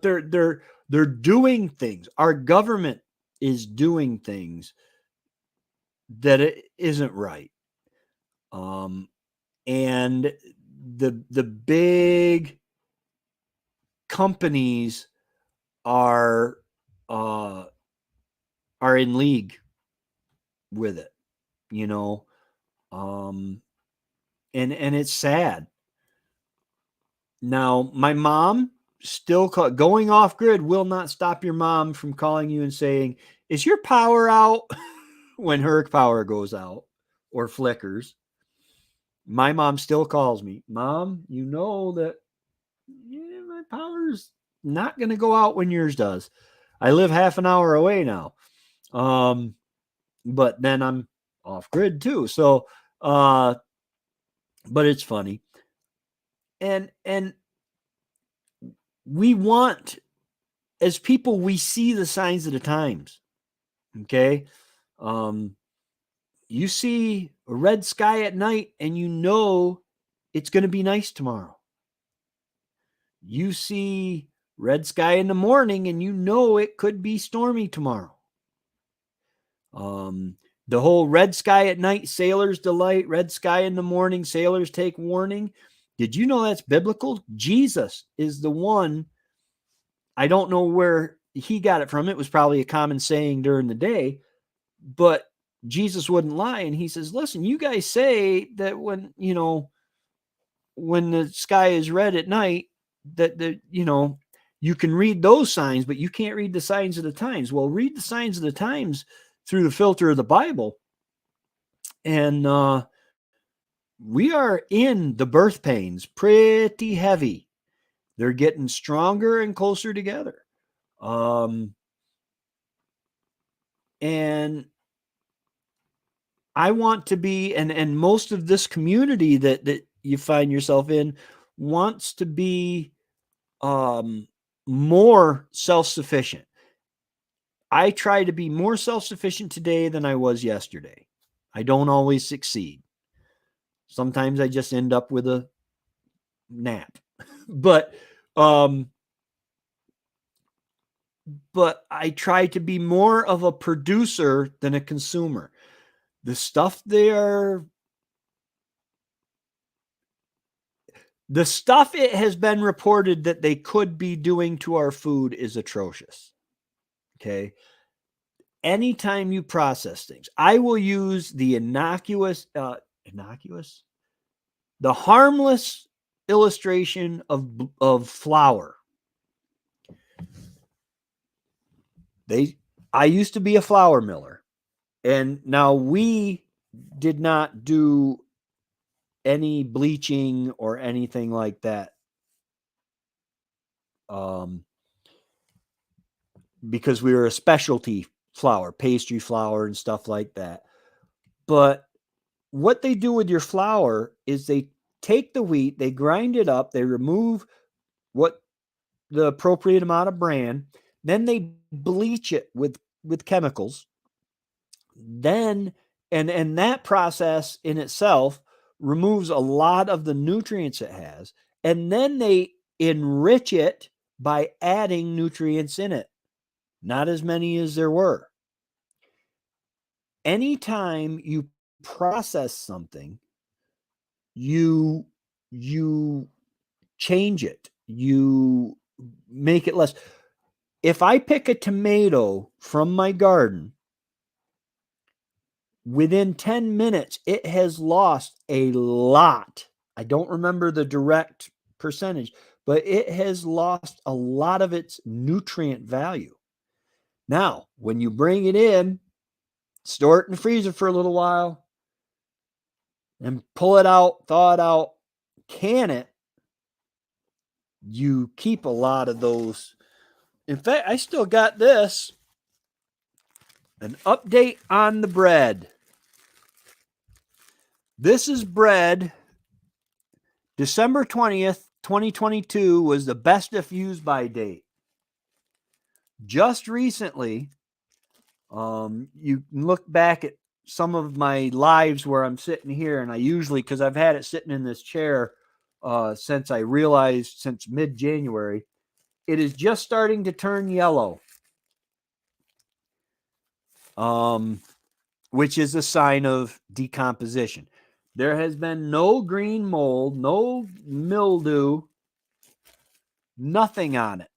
they're doing things. Our government is doing things that it isn't right. And the big companies are in league with it, and it's sad. Now, my mom still going off grid will not stop your mom from calling you and saying, "Is your power out?" when her power goes out or flickers. My mom still calls me, "Mom, you know that my power's not going to go out when yours does." I live half an hour away now. But then I'm off grid too. So, but it's funny. And we want, as people, we see the signs of the times. Okay. You see a red sky at night and you know it's going to be nice tomorrow. You see red sky in the morning and you know it could be stormy tomorrow. The whole red sky at night, sailors delight, red sky in the morning, sailors take warning. Did you know that's biblical? Jesus is the one. I don't know where he got it from. It was probably a common saying during the day, but Jesus wouldn't lie. And he says, listen, you guys say that when the sky is red at night, that you can read those signs, but you can't read the signs of the times. Well, read the signs of the times through the filter of the Bible. And we are in the birth pains pretty heavy. They're getting stronger and closer together. And I want to be, and most of this community that you find yourself in wants to be more self-sufficient. I try to be more self-sufficient today than I was yesterday. I don't always succeed. Sometimes I just end up with a nap. But I try to be more of a producer than a consumer. The stuff it has been reported that they could be doing to our food is atrocious. Okay. Anytime you process things, I will use the the harmless illustration of flour. I used to be a flour miller, and now we did not do any bleaching or anything like that. Because we were a specialty flour, pastry flour and stuff like that. But what they do with your flour is they take the wheat, they grind it up, they remove what the appropriate amount of bran, then they bleach it with chemicals. Then and that process in itself removes a lot of the nutrients it has, and then they enrich it by adding nutrients in it. Not as many as there were. Anytime you process something, you change it. You make it less. If I pick a tomato from my garden, within 10 minutes, it has lost a lot. I don't remember the direct percentage, but it has lost a lot of its nutrient value. Now, when you bring it in, store it in the freezer for a little while, and pull it out, thaw it out, can it, you keep a lot of those. In fact, I still got this. An update on the bread. This is bread. December 20th, 2022 was the best if used by date. Just recently, you can look back at some of my lives where I'm sitting here, and I usually, because I've had it sitting in this chair since I realized, since mid-January, it is just starting to turn yellow, which is a sign of decomposition. There has been no green mold, no mildew, nothing on it.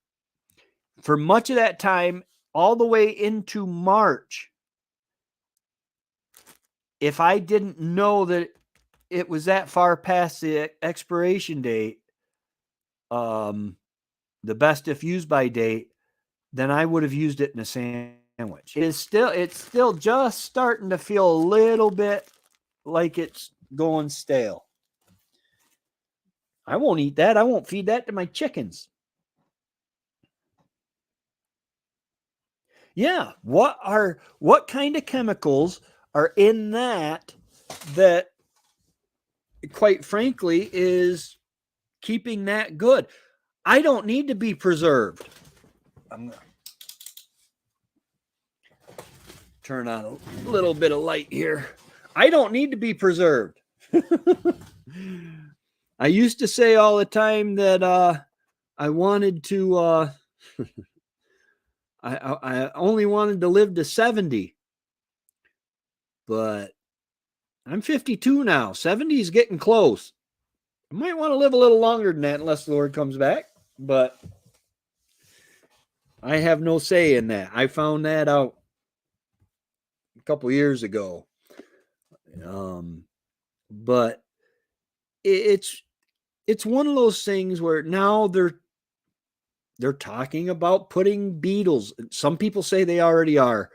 For much of that time, all the way into March, if I didn't know that it was that far past the expiration date, the best if used by date, then I would have used it in a sandwich. It's still just starting to feel a little bit like it's going stale. I won't eat that. I won't feed that to my chickens. Yeah. What kind of chemicals are in that quite frankly is keeping that good? I don't need to be preserved. I'm gonna turn on a little bit of light here. I don't need to be preserved. I used to say all the time that I wanted to I only wanted to live to 70, but I'm 52 now. 70 is getting close. I might want to live a little longer than that unless the Lord comes back, but I have no say in that. I found that out a couple years ago. But it's one of those things where now they're talking about putting beetles. Some people say they already are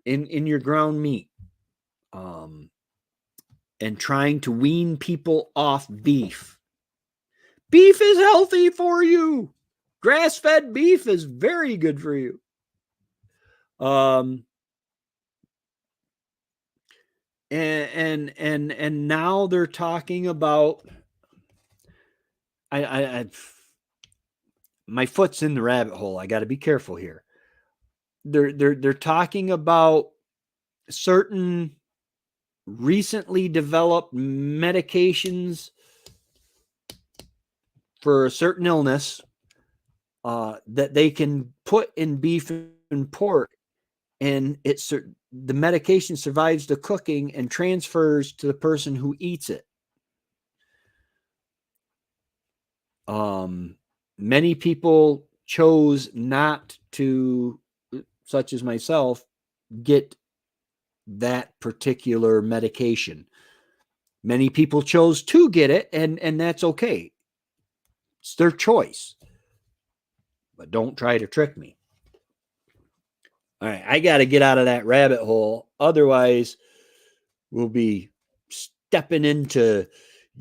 in your ground meat. And trying to wean people off beef. Beef is healthy for you. Grass-fed beef is very good for you. And now they're talking about I my foot's in the rabbit hole. I got to be careful here. They're talking about certain recently developed medications for a certain illness that they can put in beef and pork, and the medication survives the cooking and transfers to the person who eats it. Many people chose not to, such as myself, get that particular medication. Many people chose to get it, and that's okay. It's their choice. But don't try to trick me. All right, I got to get out of that rabbit hole. Otherwise, we'll be stepping into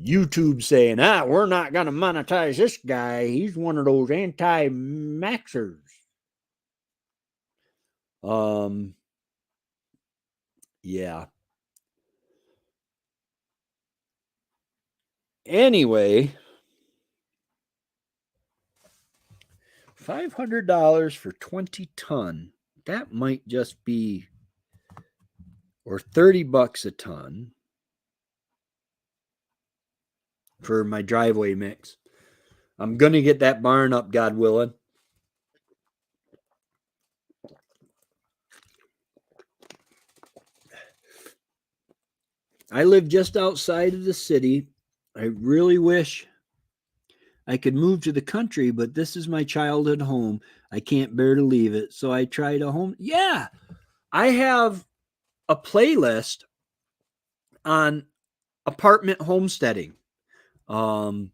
YouTube saying, we're not going to monetize this guy. He's one of those anti-maxers. Yeah. Anyway, $500 for 20 ton. That might just be, or $30 a ton for my driveway mix. I'm going to get that barn up, God willing. I live just outside of the city. I really wish I could move to the country, but this is my childhood home. I can't bear to leave it. So I try to home. Yeah, I have a playlist on apartment homesteading, and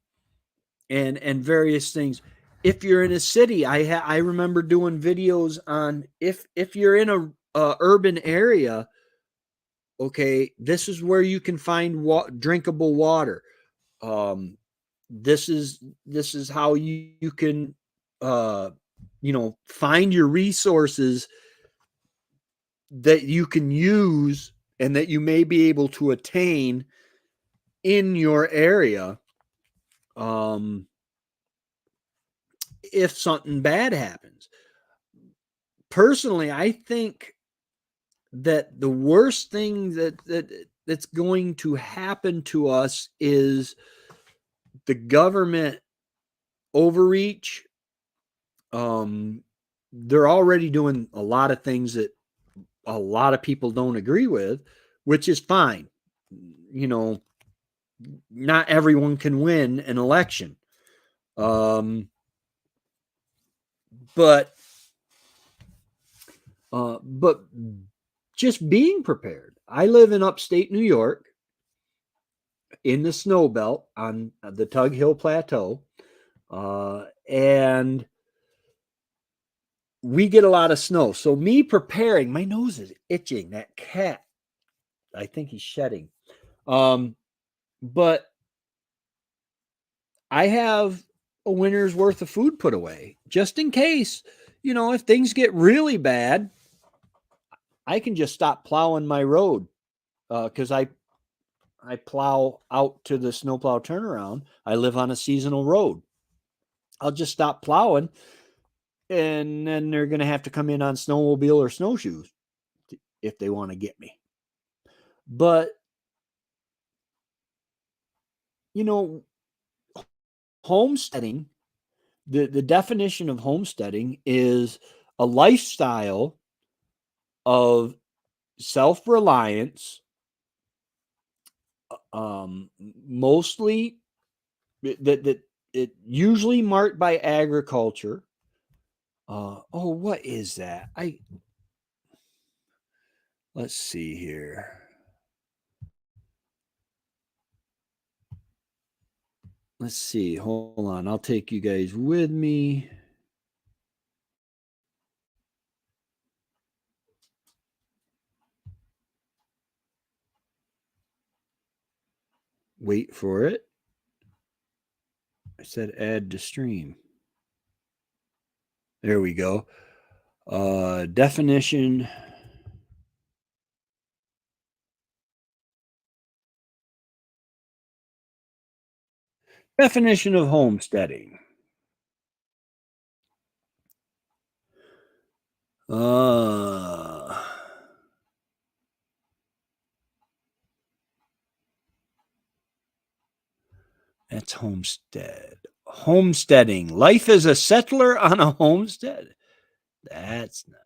various things. If you're in a city, I remember doing videos on if you're in a urban area. Okay, this is where you can find drinkable water. This is how you can find your resources that you can use and that you may be able to attain in your area if something bad happens. Personally, I think that the worst thing that's going to happen to us is the government overreach. They're already doing a lot of things that a lot of people don't agree with, which is fine. Not everyone can win an election. But just being prepared. I live in upstate New York in the snow belt on the Tug Hill Plateau. And we get a lot of snow. So me preparing, my nose is itching. That cat, I think he's shedding. But I have a winter's worth of food put away just in case, if things get really bad, I can just stop plowing my road because I plow out to the snowplow turnaround. I live on a seasonal road. I'll just stop plowing, and then they're going to have to come in on snowmobile or snowshoes if they want to get me. But, you know, homesteading, the definition of homesteading is a lifestyle of self-reliance, mostly that it usually marked by agriculture. What is that? Let's see here. Let's see. Hold on. I'll take you guys with me. Wait for it. I said add to stream. There we go. Definition. Definition of homesteading. That's homestead. Homesteading. Life as a settler on a homestead. That's not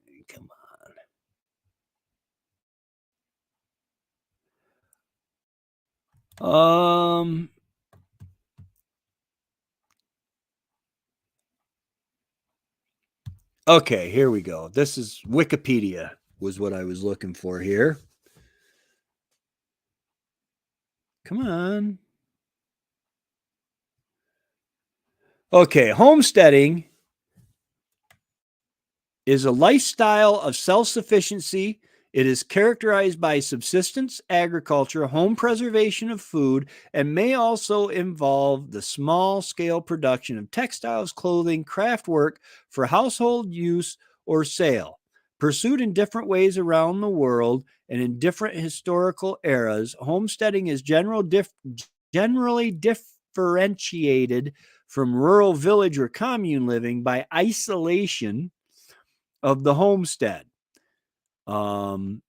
it. Come on. Okay, here we go. This is Wikipedia was what I was looking for here. Come on. Okay, homesteading is a lifestyle of self-sufficiency. It is characterized by subsistence agriculture, home preservation of food, and may also involve the small-scale production of textiles, clothing, craft work for household use or sale. Pursued in different ways around the world and in different historical eras, homesteading is generally differentiated from rural village or commune living by isolation of the homestead. And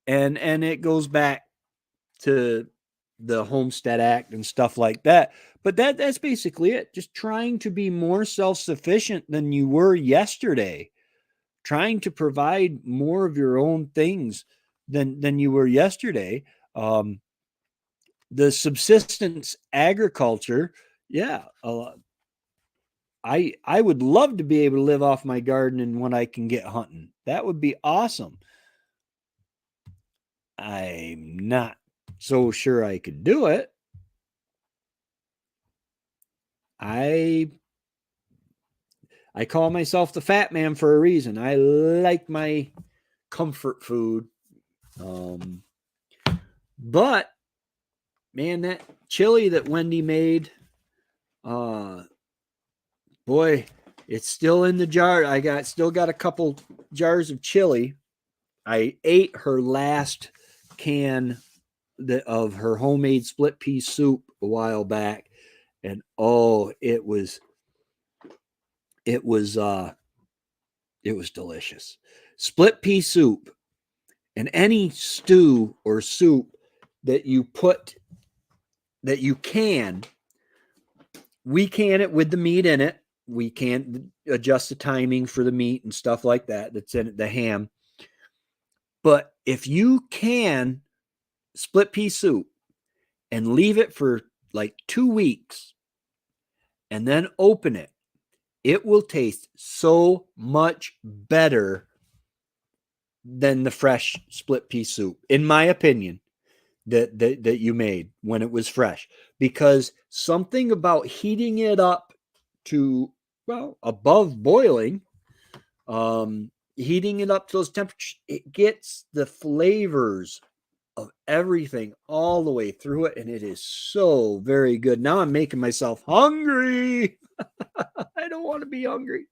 it goes back to the Homestead Act and stuff like that. But that's basically it. Just trying to be more self-sufficient than you were yesterday. Trying to provide more of your own things than you were yesterday. The subsistence agriculture, yeah. I would love to be able to live off my garden and when I can get hunting. That would be awesome. I'm not so sure I could do it. I call myself the fat man for a reason. I like my comfort food. But man, that chili that Wendy made, boy, it's still in the jar. I still got a couple jars of chili. I ate her last can of her homemade split pea soup a while back, and it was delicious. Split pea soup, and any stew or soup that you we can it with the meat in it. We can adjust the timing for the meat and stuff like that. That's in it, the ham. But if you can split pea soup and leave it for like 2 weeks and then open it, it will taste so much better than the fresh split pea soup, in my opinion, that you made when it was fresh. Because something about heating it up to, well, above boiling, heating it up to those temperatures, it gets the flavors of everything all the way through it, and it is so very good. Now I'm making myself hungry. I don't want to be hungry.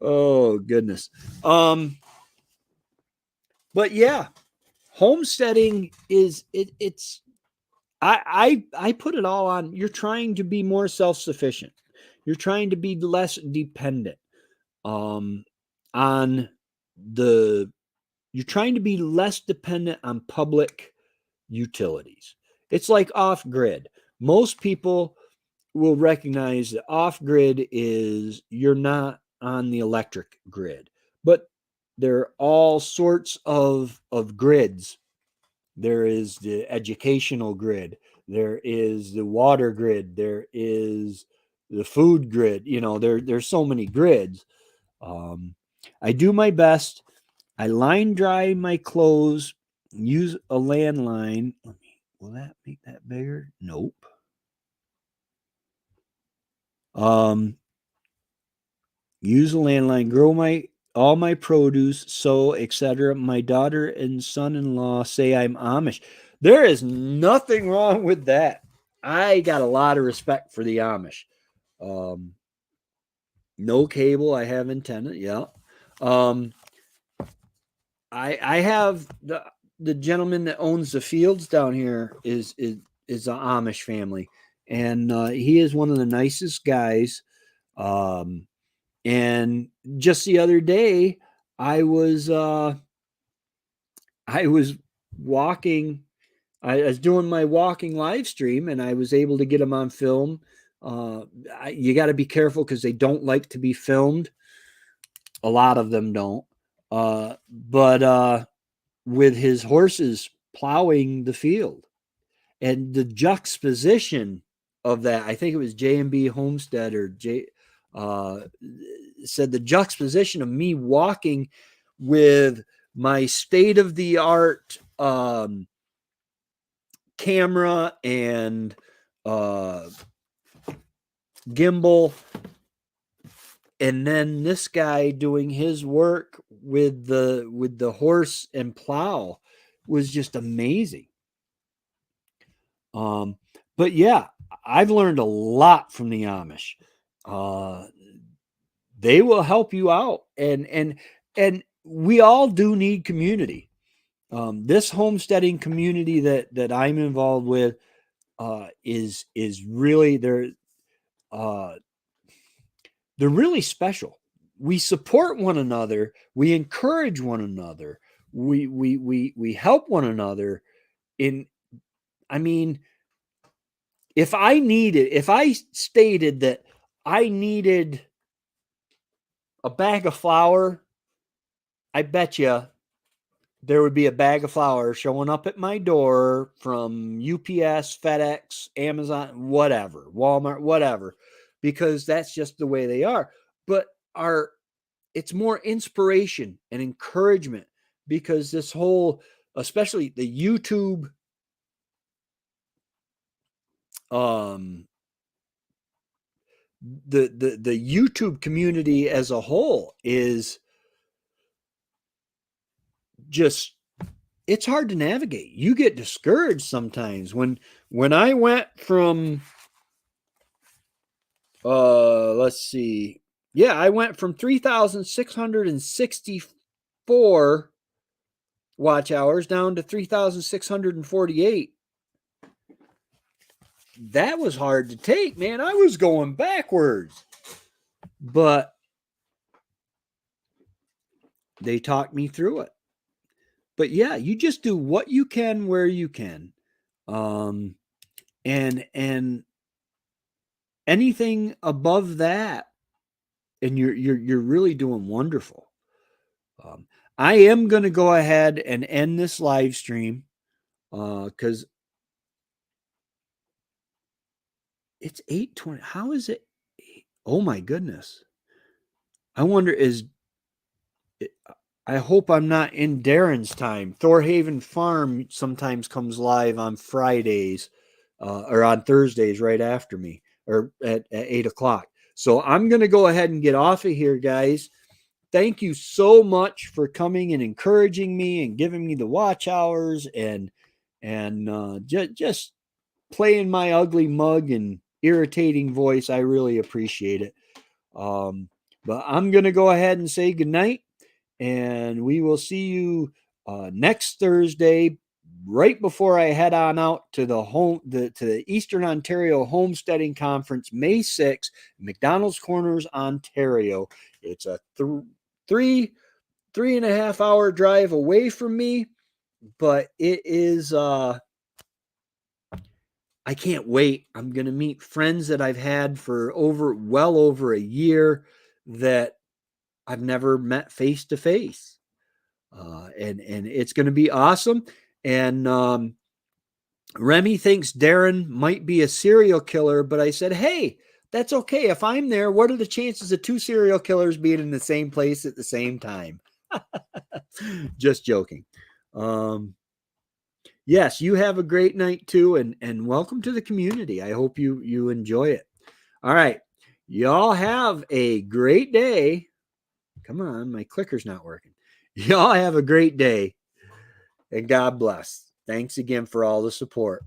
Oh goodness. But yeah, homesteading is it's I put it all on. You're trying to be more self-sufficient. You're trying to be less dependent um on the you're trying to be less dependent on public utilities. It's like off grid. Most people will recognize that off grid is you're not on the electric grid, but there are all sorts of grids. There is the educational grid, there is the water grid, there is the food grid. There's so many grids. um, I do my best. I line dry my clothes, use a landline. Will that make that bigger? Nope. um Use a landline, grow my all my produce, sow, etc. My daughter and son-in-law say I'm Amish. There is nothing wrong with that. I got a lot of respect for the Amish. Um, no cable. I have antenna. Yeah. Um, I have the gentleman that owns the fields down here is an Amish family, and he is one of the nicest guys. Um, And just the other day, I was uh, I was walking. I was doing my walking live stream, and I was able to get them on film. You got to be careful because they don't like to be filmed. A lot of them don't. But with his horses plowing the field, and the juxtaposition of that, I think it was J&B Homestead or uh, said the juxtaposition of me walking with my state of the art camera and uh, gimbal, and then this guy doing his work with the horse and plow was just amazing. Um, but yeah, I've learned a lot from the Amish. Uh, they will help you out, and we all do need community. This homesteading community that I'm involved with is really uh, they're really special. We support one another, we encourage one another, we help one another. In I mean, if I stated that I needed a bag of flour, I bet you there would be a bag of flour showing up at my door from UPS, FedEx, Amazon, whatever, Walmart, whatever, because that's just the way they are. But our it's more inspiration and encouragement, because this whole, especially the YouTube um the YouTube community as a whole is just, it's hard to navigate. You get discouraged sometimes. When I went from let's see. Yeah, I went from 3,664 watch hours down to 3,648. That was hard to take, man. I was going backwards. But they talked me through it. But yeah, you just do what you can where you can. Um and anything above that, and you're really doing wonderful. Um, I am going to go ahead and end this live stream because it's 8:20. How is it? Oh my goodness! I wonder is. I hope I'm not in Darren's time. Thorhaven Farm sometimes comes live on Fridays or on Thursdays right after me, or at 8 o'clock. So I'm going to go ahead and get off of here, guys. Thank you so much for coming and encouraging me and giving me the watch hours and just playing my ugly mug and irritating voice. I really appreciate it. Um, But I'm going to go ahead and say goodnight, and we will see you next Thursday, right before I head on out to the Eastern Ontario Homesteading Conference, May 6th, McDonald's Corners, Ontario. It's a 3.5 hour drive away from me, but it is I can't wait. I'm going to meet friends that I've had for well over a year that I've never met face to face. And it's going to be awesome. And Remy thinks Darren might be a serial killer, but I said, hey, that's okay. If I'm there, what are the chances of 2 serial killers being in the same place at the same time? Just joking. Yes, you have a great night too, and welcome to the community. I hope you enjoy it. All right. Y'all have a great day. Come on, my clicker's not working. Y'all have a great day, and God bless. Thanks again for all the support.